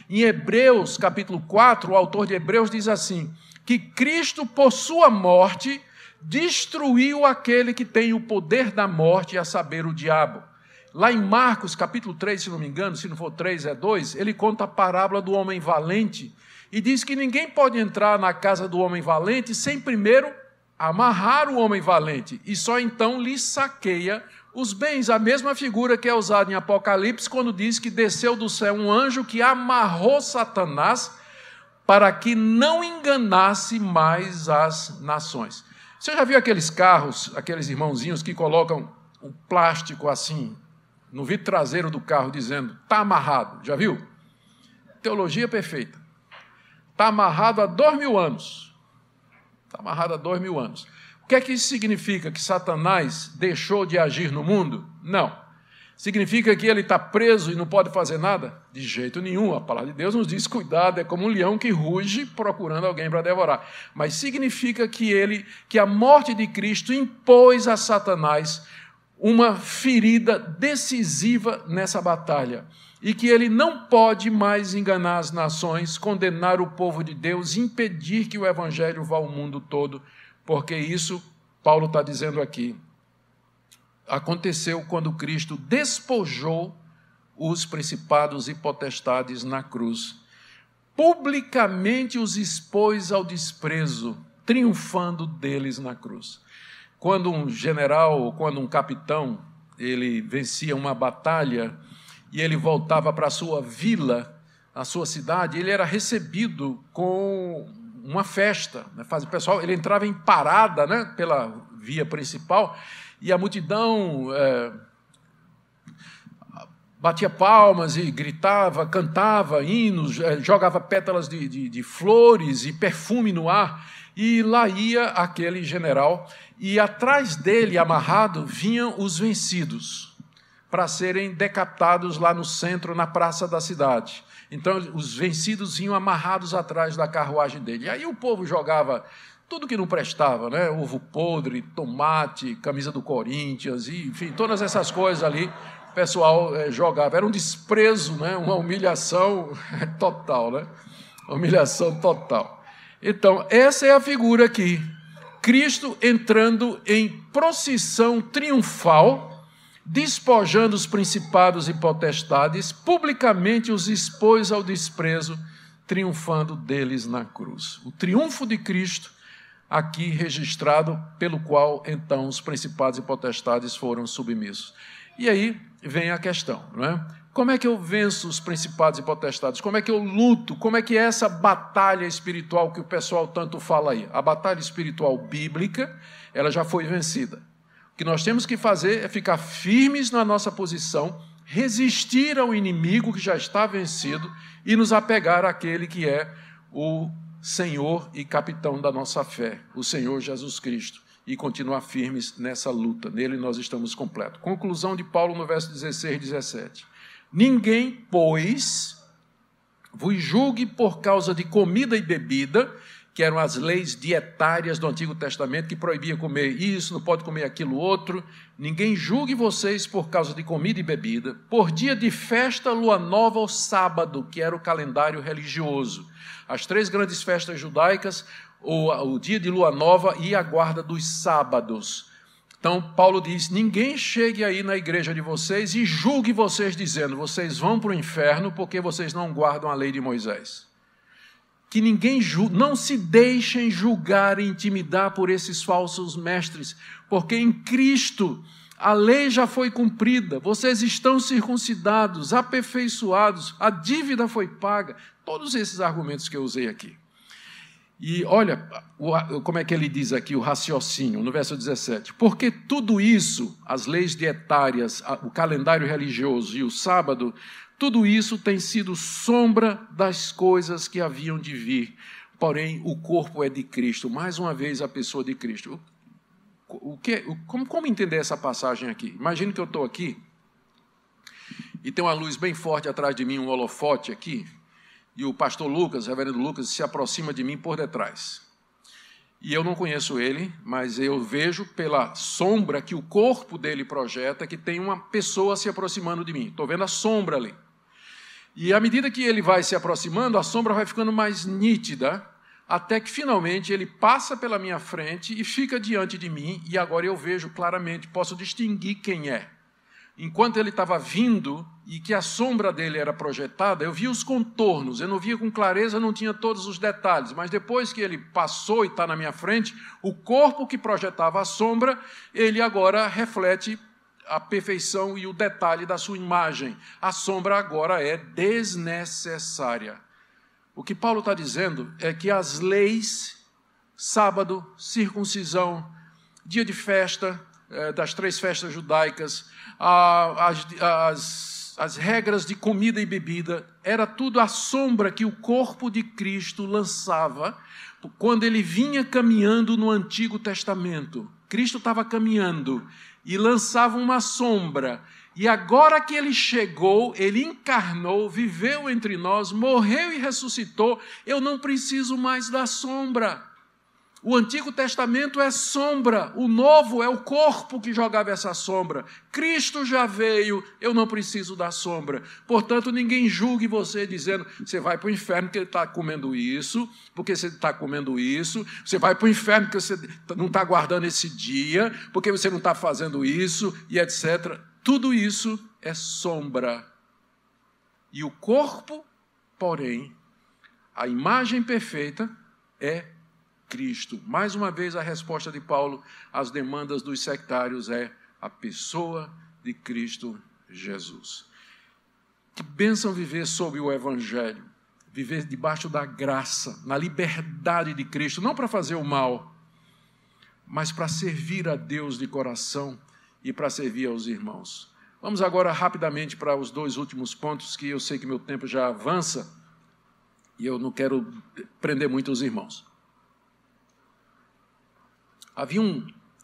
Em Hebreus capítulo 4, o autor de Hebreus diz assim, que Cristo, por sua morte, destruiu aquele que tem o poder da morte, a saber, o diabo. Lá em Marcos, capítulo 3, se não me engano, se não for 3, é 2, ele conta a parábola do homem valente e diz que ninguém pode entrar na casa do homem valente sem primeiro amarrar o homem valente e só então lhe saqueia os bens. A mesma figura que é usada em Apocalipse quando diz que desceu do céu um anjo que amarrou Satanás para que não enganasse mais as nações. Você já viu aqueles carros, aqueles irmãozinhos que colocam um plástico assim no vidro traseiro do carro, dizendo, está amarrado, já viu? Teologia perfeita. Está amarrado há 2000 anos. Está amarrado há 2000 anos. O que é que isso significa? Que Satanás deixou de agir no mundo? Não. Significa que ele está preso e não pode fazer nada? De jeito nenhum. A palavra de Deus nos diz, cuidado, é como um leão que ruge procurando alguém para devorar. Mas significa que a morte de Cristo impôs a Satanás uma ferida decisiva nessa batalha, e que ele não pode mais enganar as nações, condenar o povo de Deus, impedir que o evangelho vá ao mundo todo, porque isso, Paulo está dizendo aqui, aconteceu quando Cristo despojou os principados e potestades na cruz, publicamente os expôs ao desprezo, triunfando deles na cruz. Quando um general ou quando um capitão ele vencia uma batalha e ele voltava para a sua vila, a sua cidade, ele era recebido com uma festa. Né? O pessoal, ele entrava em parada, né, pela via principal e a multidão batia palmas e gritava, cantava hinos, jogava pétalas de flores e perfume no ar. E lá ia aquele general, e atrás dele, amarrado, vinham os vencidos, para serem decapitados lá no centro, na praça da cidade. Então, os vencidos vinham amarrados atrás da carruagem dele. E aí o povo jogava tudo que não prestava, né? Ovo podre, tomate, camisa do Corinthians, e, enfim, todas essas coisas ali, o pessoal jogava. Era um desprezo, né? Uma humilhação total, né? Humilhação total. Então, essa é a figura aqui. Cristo entrando em procissão triunfal, despojando os principados e potestades, publicamente os expôs ao desprezo, triunfando deles na cruz. O triunfo de Cristo aqui registrado, pelo qual então os principados e potestades foram submissos. E aí vem a questão, não é? Como é que eu venço os principados e potestades? Como é que eu luto? Como é que é essa batalha espiritual que o pessoal tanto fala aí? A batalha espiritual bíblica, ela já foi vencida. O que nós temos que fazer é ficar firmes na nossa posição, resistir ao inimigo que já está vencido e nos apegar àquele que é o Senhor e capitão da nossa fé, o Senhor Jesus Cristo, e continuar firmes nessa luta. Nele nós estamos completos. Conclusão de Paulo no verso 16 e 17. Ninguém, pois, vos julgue por causa de comida e bebida, que eram as leis dietárias do Antigo Testamento, que proibia comer isso, não pode comer aquilo outro. Ninguém julgue vocês por causa de comida e bebida, por dia de festa, lua nova ou sábado, que era o calendário religioso. As 3 grandes festas judaicas, o dia de lua nova e a guarda dos sábados. Então, Paulo diz, ninguém chegue aí na igreja de vocês e julgue vocês dizendo, vocês vão para o inferno porque vocês não guardam a lei de Moisés. Que ninguém julgue, não se deixem julgar e intimidar por esses falsos mestres, porque em Cristo a lei já foi cumprida, vocês estão circuncidados, aperfeiçoados, a dívida foi paga. Todos esses argumentos que eu usei aqui. E olha como é que ele diz aqui o raciocínio, no verso 17. Porque tudo isso, as leis dietárias, o calendário religioso e o sábado, tudo isso tem sido sombra das coisas que haviam de vir. Porém, o corpo é de Cristo. Mais uma vez, a pessoa de Cristo. Como entender essa passagem aqui? Imagine que eu estou aqui e tem uma luz bem forte atrás de mim, um holofote aqui, e o pastor Lucas, o reverendo Lucas, se aproxima de mim por detrás. E eu não conheço ele, mas eu vejo pela sombra que o corpo dele projeta que tem uma pessoa se aproximando de mim. Estou vendo a sombra ali. E à medida que ele vai se aproximando, a sombra vai ficando mais nítida, até que finalmente ele passa pela minha frente e fica diante de mim, e agora eu vejo claramente, posso distinguir quem é. Enquanto ele estava vindo e que a sombra dele era projetada, eu via os contornos, eu não via com clareza, não tinha todos os detalhes, mas depois que ele passou e está na minha frente, o corpo que projetava a sombra, ele agora reflete a perfeição e o detalhe da sua imagem. A sombra agora é desnecessária. O que Paulo está dizendo é que as leis, sábado, circuncisão, dia de festa, das 3 festas judaicas, as regras de comida e bebida, era tudo a sombra que o corpo de Cristo lançava quando ele vinha caminhando no Antigo Testamento. Cristo estava caminhando e lançava uma sombra. E agora que ele chegou, ele encarnou, viveu entre nós, morreu e ressuscitou, eu não preciso mais da sombra. O Antigo Testamento é sombra, o Novo é o corpo que jogava essa sombra. Cristo já veio, eu não preciso da sombra. Portanto, ninguém julgue você dizendo, você vai para o inferno porque ele está comendo isso, porque você está comendo isso, você vai para o inferno porque você não está guardando esse dia, porque você não está fazendo isso, e etc. Tudo isso é sombra. E o corpo, porém, a imagem perfeita é Cristo. Mais uma vez, a resposta de Paulo às demandas dos sectários é a pessoa de Cristo Jesus. Que bênção viver sob o Evangelho, viver debaixo da graça, na liberdade de Cristo, não para fazer o mal, mas para servir a Deus de coração e para servir aos irmãos. Vamos agora rapidamente para os 2 últimos pontos, que eu sei que meu tempo já avança e eu não quero prender muito os irmãos.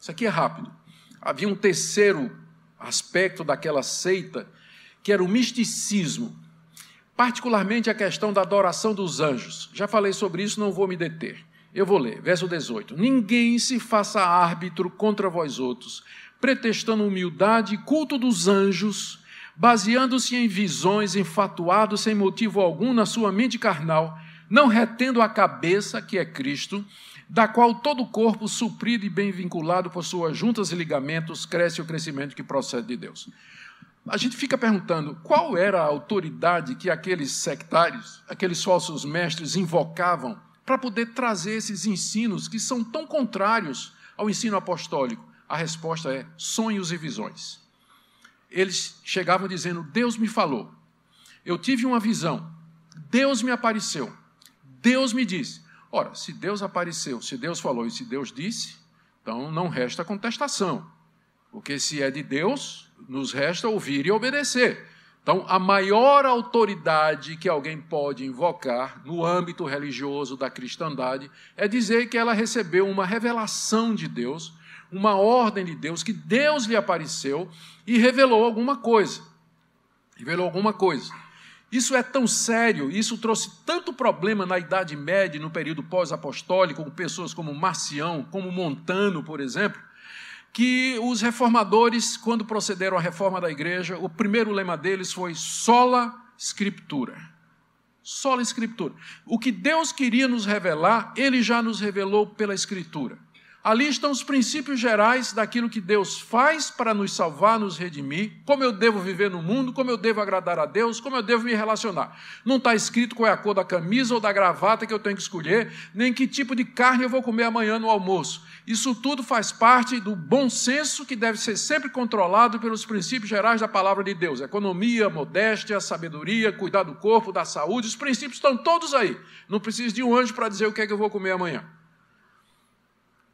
Isso aqui é rápido, havia um terceiro aspecto daquela seita, que era o misticismo, particularmente a questão da adoração dos anjos. Já falei sobre isso, não vou me deter. Eu vou ler, verso 18. Ninguém se faça árbitro contra vós outros, pretextando humildade e culto dos anjos, baseando-se em visões, enfatuado sem motivo algum na sua mente carnal, não retendo a cabeça, que é Cristo, da qual todo o corpo, suprido e bem vinculado por suas juntas e ligamentos, cresce o crescimento que procede de Deus. A gente fica perguntando qual era a autoridade que aqueles sectários, aqueles falsos mestres invocavam para poder trazer esses ensinos que são tão contrários ao ensino apostólico. A resposta é sonhos e visões. Eles chegavam dizendo: Deus me falou, eu tive uma visão, Deus me apareceu, Deus me disse. Ora, se Deus apareceu, se Deus falou e se Deus disse, então não resta contestação, porque se é de Deus, nos resta ouvir e obedecer. Então, a maior autoridade que alguém pode invocar no âmbito religioso da cristandade é dizer que ela recebeu uma revelação de Deus, uma ordem de Deus, que Deus lhe apareceu e revelou alguma coisa. Revelou alguma coisa. Isso é tão sério, isso trouxe tanto problema na Idade Média, no período pós-apostólico, com pessoas como Marcião, como Montano, por exemplo, que os reformadores, quando procederam à reforma da igreja, o primeiro lema deles foi sola scriptura. Sola Escritura. O que Deus queria nos revelar, Ele já nos revelou pela Escritura. Ali estão os princípios gerais daquilo que Deus faz para nos salvar, nos redimir, como eu devo viver no mundo, como eu devo agradar a Deus, como eu devo me relacionar. Não está escrito qual é a cor da camisa ou da gravata que eu tenho que escolher, nem que tipo de carne eu vou comer amanhã no almoço. Isso tudo faz parte do bom senso que deve ser sempre controlado pelos princípios gerais da palavra de Deus. Economia, modéstia, sabedoria, cuidar do corpo, da saúde, os princípios estão todos aí. Não preciso de um anjo para dizer o que é que eu vou comer amanhã.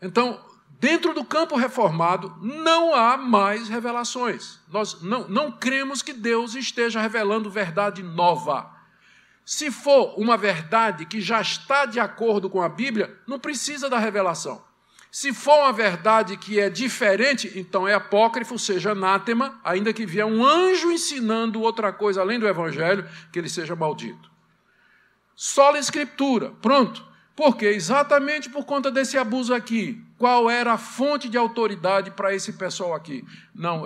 Então, dentro do campo reformado, não há mais revelações. Nós não cremos que Deus esteja revelando verdade nova. Se for uma verdade que já está de acordo com a Bíblia, não precisa da revelação. Se for uma verdade que é diferente, então é apócrifo, seja anátema, ainda que vier um anjo ensinando outra coisa além do Evangelho, que ele seja maldito. Sola Escritura, pronto. Porque exatamente por conta desse abuso aqui, qual era a fonte de autoridade para esse pessoal aqui? Não,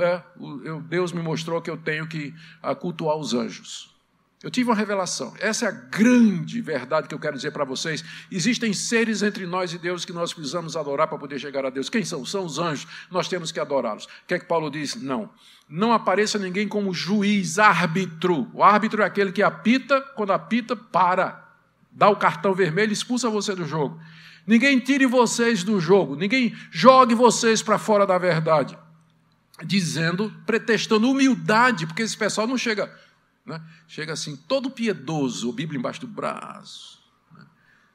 Deus me mostrou que eu tenho que cultuar os anjos. Eu tive uma revelação. Essa é a grande verdade que eu quero dizer para vocês. Existem seres entre nós e Deus que nós precisamos adorar para poder chegar a Deus. Quem são? São os anjos. Nós temos que adorá-los. O que é que Paulo diz? Não apareça ninguém como juiz, árbitro. O árbitro é aquele que apita, quando apita, para. Dá o cartão vermelho e expulsa você do jogo. Ninguém tire vocês do jogo. Ninguém jogue vocês para fora da verdade. Pretextando humildade, porque esse pessoal não chega, né? Chega assim, todo piedoso, Bíblia embaixo do braço, né?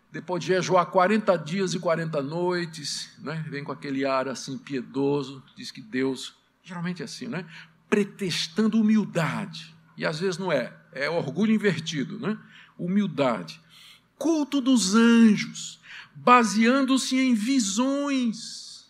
Depois de jejuar 40 dias e 40 noites, né? Vem com aquele ar assim piedoso, diz que Deus, geralmente é assim, né? Pretextando humildade. E às vezes não é orgulho invertido, né? Humildade. Culto dos anjos, baseando-se em visões,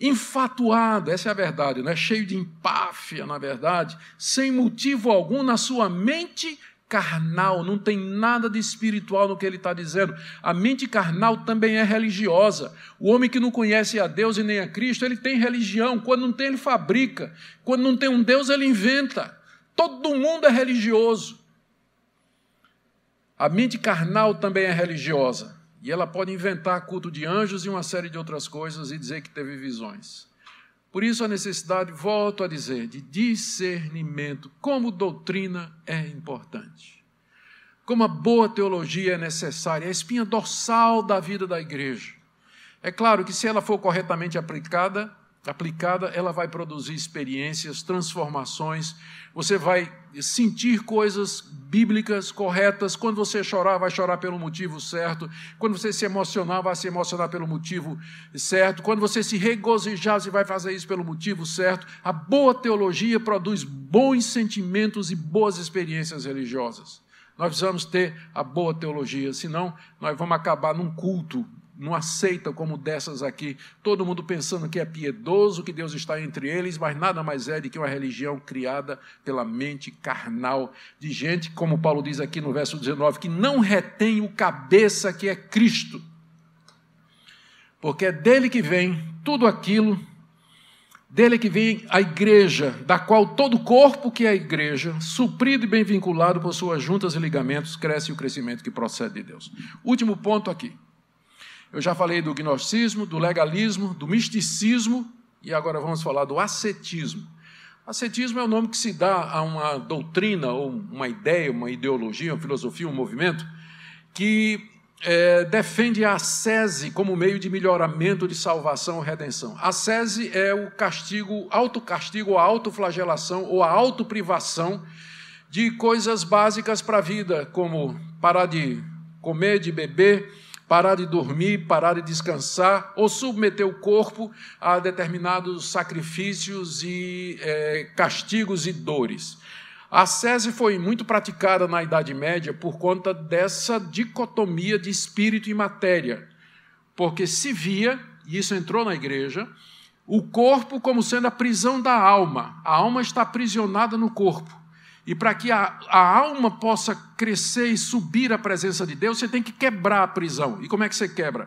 infatuado, essa é a verdade, né? Cheio de empáfia, na verdade, sem motivo algum na sua mente carnal, não tem nada de espiritual no que ele está dizendo. A mente carnal também é religiosa. O homem que não conhece a Deus e nem a Cristo, ele tem religião. Quando não tem, ele fabrica. Quando não tem um Deus, ele inventa. Todo mundo é religioso. A mente carnal também é religiosa, e ela pode inventar culto de anjos e uma série de outras coisas e dizer que teve visões. Por isso a necessidade, volto a dizer, de discernimento, como doutrina é importante. Como a boa teologia é necessária, é a espinha dorsal da vida da igreja. É claro que se ela for corretamente aplicada, ela vai produzir experiências, transformações, você vai sentir coisas bíblicas corretas. Quando você chorar, vai chorar pelo motivo certo. Quando você se emocionar, vai se emocionar pelo motivo certo. Quando você se regozijar, você vai fazer isso pelo motivo certo. A boa teologia produz bons sentimentos e boas experiências religiosas. Nós precisamos ter a boa teologia, senão nós vamos acabar num culto, numa seita como dessas aqui, todo mundo pensando que é piedoso, que Deus está entre eles, mas nada mais é do que uma religião criada pela mente carnal, de gente, como Paulo diz aqui no verso 19, que não retém o cabeça que é Cristo, porque é dele que vem tudo aquilo, dele que vem a igreja, da qual todo o corpo que é a igreja, suprido e bem vinculado por suas juntas e ligamentos, cresce o crescimento que procede de Deus. Último ponto aqui. Eu já falei do gnosticismo, do legalismo, do misticismo, e agora vamos falar do ascetismo. Ascetismo é o nome que se dá a uma doutrina, ou uma ideia, uma ideologia, uma filosofia, um movimento, que defende a ascese como meio de melhoramento, de salvação ou redenção. A ascese é o castigo, autocastigo, a autoflagelação ou a autoprivação de coisas básicas para a vida, como parar de comer, de beber, parar de dormir, parar de descansar, ou submeter o corpo a determinados sacrifícios e castigos e dores. A ascese foi muito praticada na Idade Média por conta dessa dicotomia de espírito e matéria, porque se via, e isso entrou na igreja, o corpo como sendo a prisão da alma. A alma está aprisionada no corpo. E para que a alma possa crescer e subir à presença de Deus, você tem que quebrar a prisão. E como é que você quebra?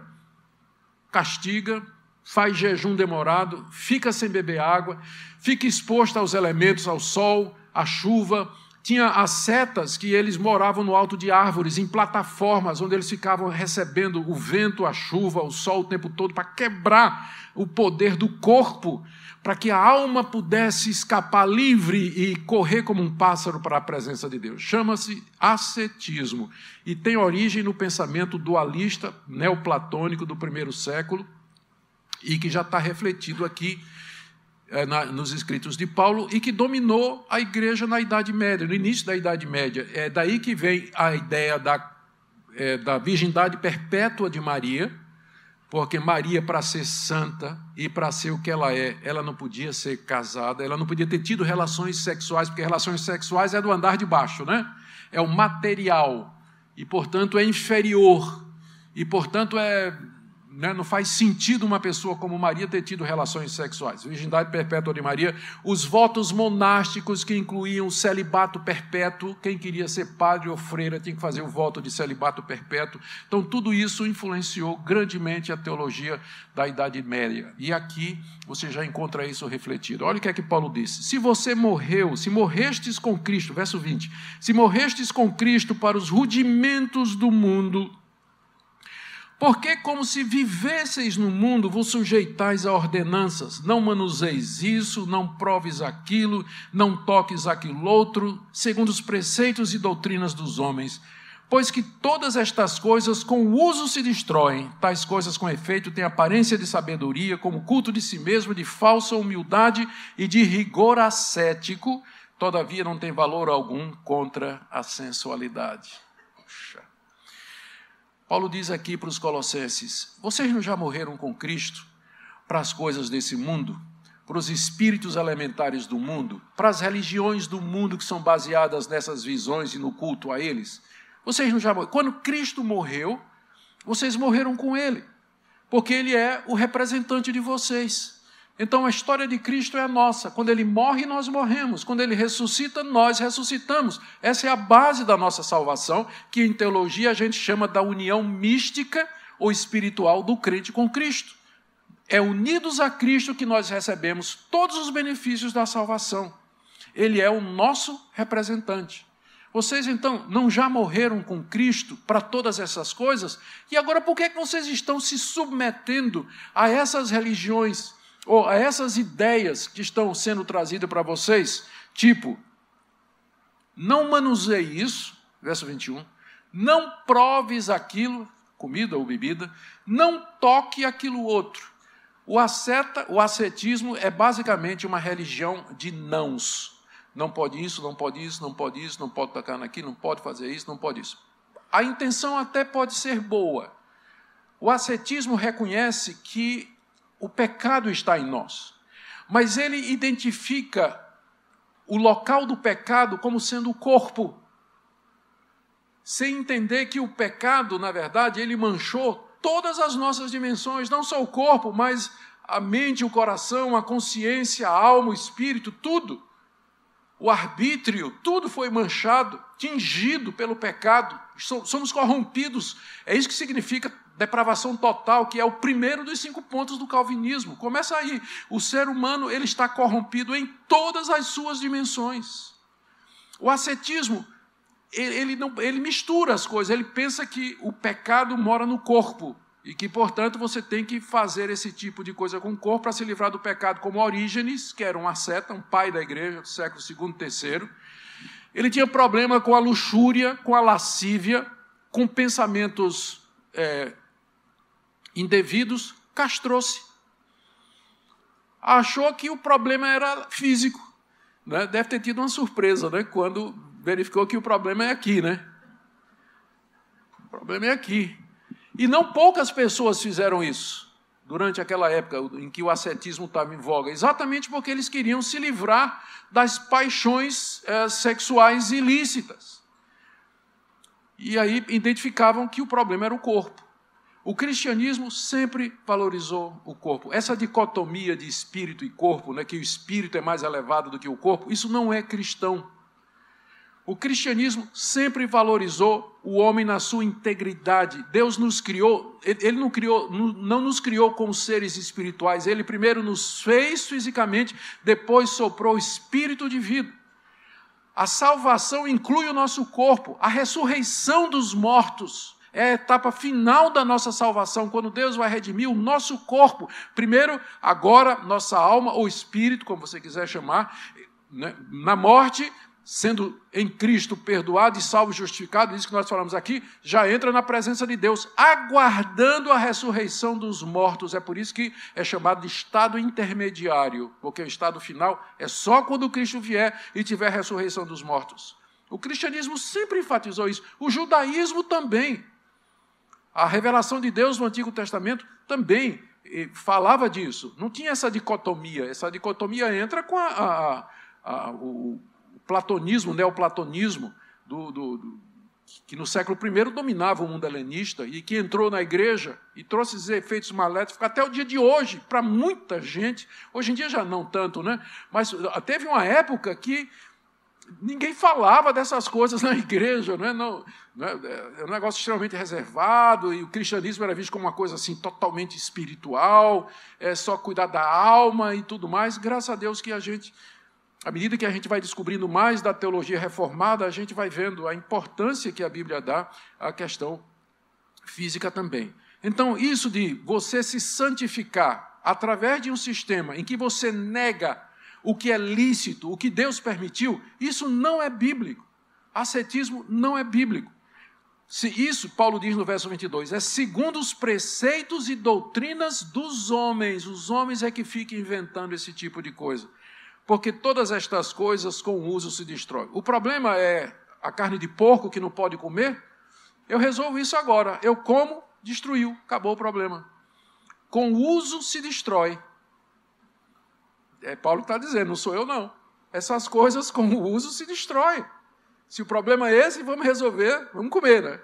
Castiga, faz jejum demorado, fica sem beber água, fica exposto aos elementos, ao sol, à chuva. Tinha ascetas que eles moravam no alto de árvores, em plataformas, onde eles ficavam recebendo o vento, a chuva, o sol o tempo todo, para quebrar o poder do corpo, para que a alma pudesse escapar livre e correr como um pássaro para a presença de Deus. Chama-se ascetismo e tem origem no pensamento dualista neoplatônico do primeiro século e que já está refletido aqui nos escritos de Paulo e que dominou a igreja na Idade Média, no início da Idade Média. É daí que vem a ideia da virgindade perpétua de Maria, porque Maria, para ser santa e para ser o que ela não podia ser casada, ela não podia ter tido relações sexuais, porque relações sexuais é do andar de baixo, né? É o material, e, portanto, é inferior, e, portanto, não faz sentido uma pessoa como Maria ter tido relações sexuais. Virgindade perpétua de Maria, os votos monásticos que incluíam o celibato perpétuo, quem queria ser padre ou freira tinha que fazer o voto de celibato perpétuo. Então, tudo isso influenciou grandemente a teologia da Idade Média. E aqui você já encontra isso refletido. Olha o que é que Paulo disse. Se você morreu, se morrestes com Cristo, verso 20, se morrestes com Cristo para os rudimentos do mundo, porque, como se vivesseis no mundo, vos sujeitais a ordenanças. Não manuseis isso, não proves aquilo, não toques aquilo outro, segundo os preceitos e doutrinas dos homens. Pois que todas estas coisas com o uso se destroem. Tais coisas, com efeito, têm aparência de sabedoria, como culto de si mesmo, de falsa humildade e de rigor ascético. Todavia, não tem valor algum contra a sensualidade. Puxa. Paulo diz aqui para os colossenses, vocês não já morreram com Cristo para as coisas desse mundo, para os espíritos elementares do mundo, para as religiões do mundo que são baseadas nessas visões e no culto a eles? Vocês não já morreram? Quando Cristo morreu, vocês morreram com Ele, porque Ele é o representante de vocês. Então a história de Cristo é a nossa. Quando Ele morre, nós morremos. Quando Ele ressuscita, nós ressuscitamos. Essa é a base da nossa salvação, que em teologia a gente chama da união mística ou espiritual do crente com Cristo. É unidos a Cristo que nós recebemos todos os benefícios da salvação. Ele é o nosso representante. Vocês, então, não já morreram com Cristo para todas essas coisas? E agora, por que é que vocês estão se submetendo a essas religiões ou a essas ideias que estão sendo trazidas para vocês, tipo, não manuseie isso, verso 21, não proves aquilo, comida ou bebida, não toque aquilo outro. O ascetismo é basicamente uma religião de nãos. Não pode isso, não pode isso, não pode isso, não pode tocar naquilo, não pode fazer isso, não pode isso. A intenção até pode ser boa. O ascetismo reconhece que o pecado está em nós, mas ele identifica o local do pecado como sendo o corpo, sem entender que o pecado, na verdade, ele manchou todas as nossas dimensões, não só o corpo, mas a mente, o coração, a consciência, a alma, o espírito, tudo. O arbítrio, tudo foi manchado, tingido pelo pecado, somos corrompidos. É isso que significa depravação total, que é o primeiro dos 5 pontos do calvinismo. Começa aí, o ser humano ele está corrompido em todas as suas dimensões. O ascetismo, ele mistura as coisas, ele pensa que o pecado mora no corpo, E que, portanto, você tem que fazer esse tipo de coisa com o corpo para se livrar do pecado, como Orígenes, que era um asceta, um pai da igreja do século II e III. Ele tinha problema com a luxúria, com a lascívia, com pensamentos indevidos, castrou-se. Achou que o problema era físico. Né? Deve ter tido uma surpresa, né? Quando verificou que o problema é aqui, né? O problema é aqui. E não poucas pessoas fizeram isso durante aquela época em que o ascetismo estava em voga, exatamente porque eles queriam se livrar das paixões sexuais ilícitas. E aí identificavam que o problema era o corpo. O cristianismo sempre valorizou o corpo. Essa dicotomia de espírito e corpo, né, que o espírito é mais elevado do que o corpo, isso não é cristão. O cristianismo sempre valorizou o homem na sua integridade. Deus nos criou, Ele não nos criou como seres espirituais. Ele primeiro nos fez fisicamente, depois soprou o espírito de vida. A salvação inclui o nosso corpo. A ressurreição dos mortos é a etapa final da nossa salvação, quando Deus vai redimir o nosso corpo. Primeiro, agora, nossa alma, ou espírito, como você quiser chamar, né, na morte, sendo em Cristo perdoado e salvo e justificado, isso que nós falamos aqui, já entra na presença de Deus, aguardando a ressurreição dos mortos. É por isso que é chamado de estado intermediário, porque o estado final é só quando Cristo vier e tiver a ressurreição dos mortos. O cristianismo sempre enfatizou isso, o judaísmo também. A revelação de Deus no Antigo Testamento também falava disso. Não tinha essa dicotomia. Essa dicotomia entra com o platonismo, o neoplatonismo, que no século I dominava o mundo helenista e que entrou na igreja e trouxe esses efeitos maléficos até o dia de hoje, para muita gente. Hoje em dia já não tanto, né? Mas teve uma época que ninguém falava dessas coisas na igreja, né? Não, é um negócio extremamente reservado, e o cristianismo era visto como uma coisa assim totalmente espiritual, só cuidar da alma e tudo mais. Graças a Deus que à medida que a gente vai descobrindo mais da teologia reformada, a gente vai vendo a importância que a Bíblia dá à questão física também. Então, isso de você se santificar através de um sistema em que você nega o que é lícito, o que Deus permitiu, isso não é bíblico. Ascetismo não é bíblico. Isso, Paulo diz no verso 22, é segundo os preceitos e doutrinas dos homens. Os homens é que ficam inventando esse tipo de coisa. Porque todas estas coisas com o uso se destroem. O problema é a carne de porco que não pode comer? Eu resolvo isso agora. Eu como, destruiu, acabou o problema. Com o uso se destrói. É Paulo que está dizendo, não sou eu não. Essas coisas com o uso se destroem. Se o problema é esse, vamos resolver, vamos comer, né?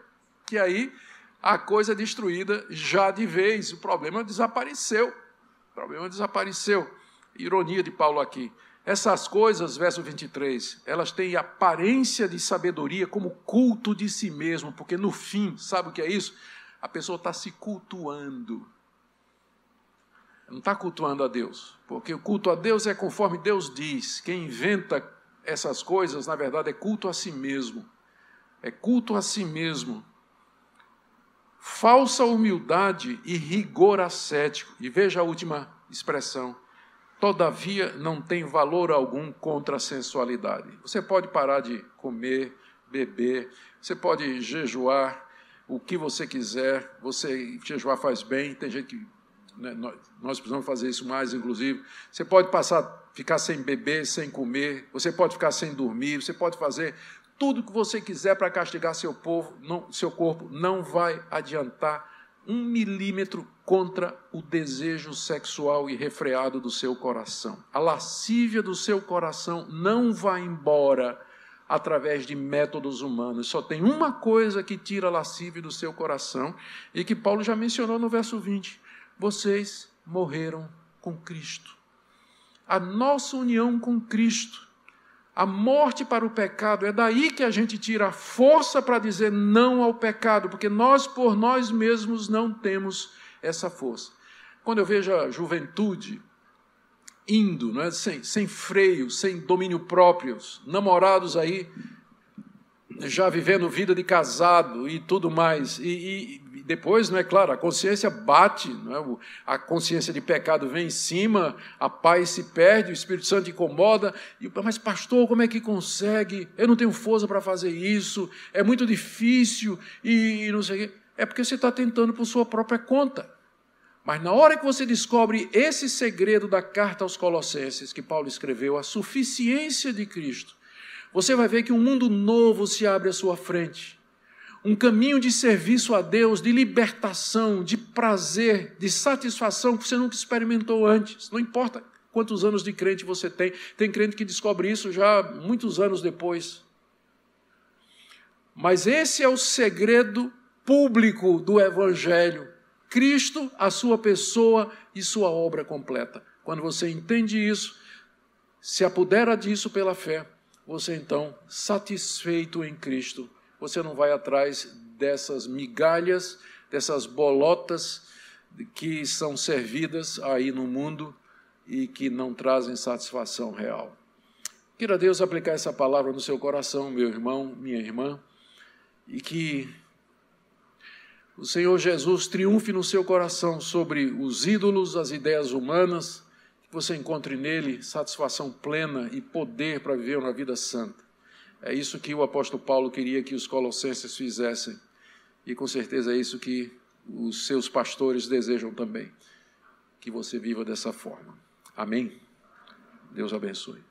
Que aí a coisa é destruída já de vez. O problema desapareceu. O problema desapareceu. Ironia de Paulo aqui. Essas coisas, verso 23, elas têm aparência de sabedoria como culto de si mesmo, porque no fim, sabe o que é isso? A pessoa está se cultuando. Não está cultuando a Deus, porque o culto a Deus é conforme Deus diz. Quem inventa essas coisas, na verdade, é culto a si mesmo. É culto a si mesmo. Falsa humildade e rigor ascético. E veja a última expressão. Todavia, não tem valor algum contra a sensualidade. Você pode parar de comer, beber, você pode jejuar o que você quiser. Jejuar faz bem, tem gente que... Nós precisamos fazer isso mais, inclusive. Você pode ficar sem beber, sem comer, você pode ficar sem dormir, você pode fazer tudo o que você quiser para castigar seu corpo, não vai adiantar 1 milímetro contra o desejo sexual irrefreado do seu coração. A lascívia do seu coração não vai embora através de métodos humanos. Só tem uma coisa que tira a lascívia do seu coração e que Paulo já mencionou no verso 20. Vocês morreram com Cristo. A nossa união com Cristo, a morte para o pecado, é daí que a gente tira a força para dizer não ao pecado, porque nós, por nós mesmos, não temos essa força. Quando eu vejo a juventude indo, não é? sem freio, sem domínio próprio, namorados aí, já vivendo vida de casado e tudo mais, e depois, não é claro, a consciência bate, não é? A consciência de pecado vem em cima, a paz se perde, o Espírito Santo incomoda, mas pastor, como é que consegue? Eu não tenho força para fazer isso, é muito difícil, e não sei o quê. É porque você está tentando por sua própria conta. Mas na hora que você descobre esse segredo da carta aos Colossenses, que Paulo escreveu, a suficiência de Cristo, você vai ver que um mundo novo se abre à sua frente. Um caminho de serviço a Deus, de libertação, de prazer, de satisfação que você nunca experimentou antes. Não importa quantos anos de crente você tem. Tem crente que descobre isso já muitos anos depois. Mas esse é o segredo público do Evangelho. Cristo, a sua pessoa e sua obra completa. Quando você entende isso, se apodera disso pela fé, você então, satisfeito em Cristo, você não vai atrás dessas migalhas, dessas bolotas que são servidas aí no mundo e que não trazem satisfação real. Queira Deus aplicar essa palavra no seu coração, meu irmão, minha irmã, e que o Senhor Jesus triunfe no seu coração sobre os ídolos, as ideias humanas, que você encontre nele satisfação plena e poder para viver uma vida santa. É isso que o apóstolo Paulo queria que os colossenses fizessem, e com certeza é isso que os seus pastores desejam também, que você viva dessa forma. Amém? Deus abençoe.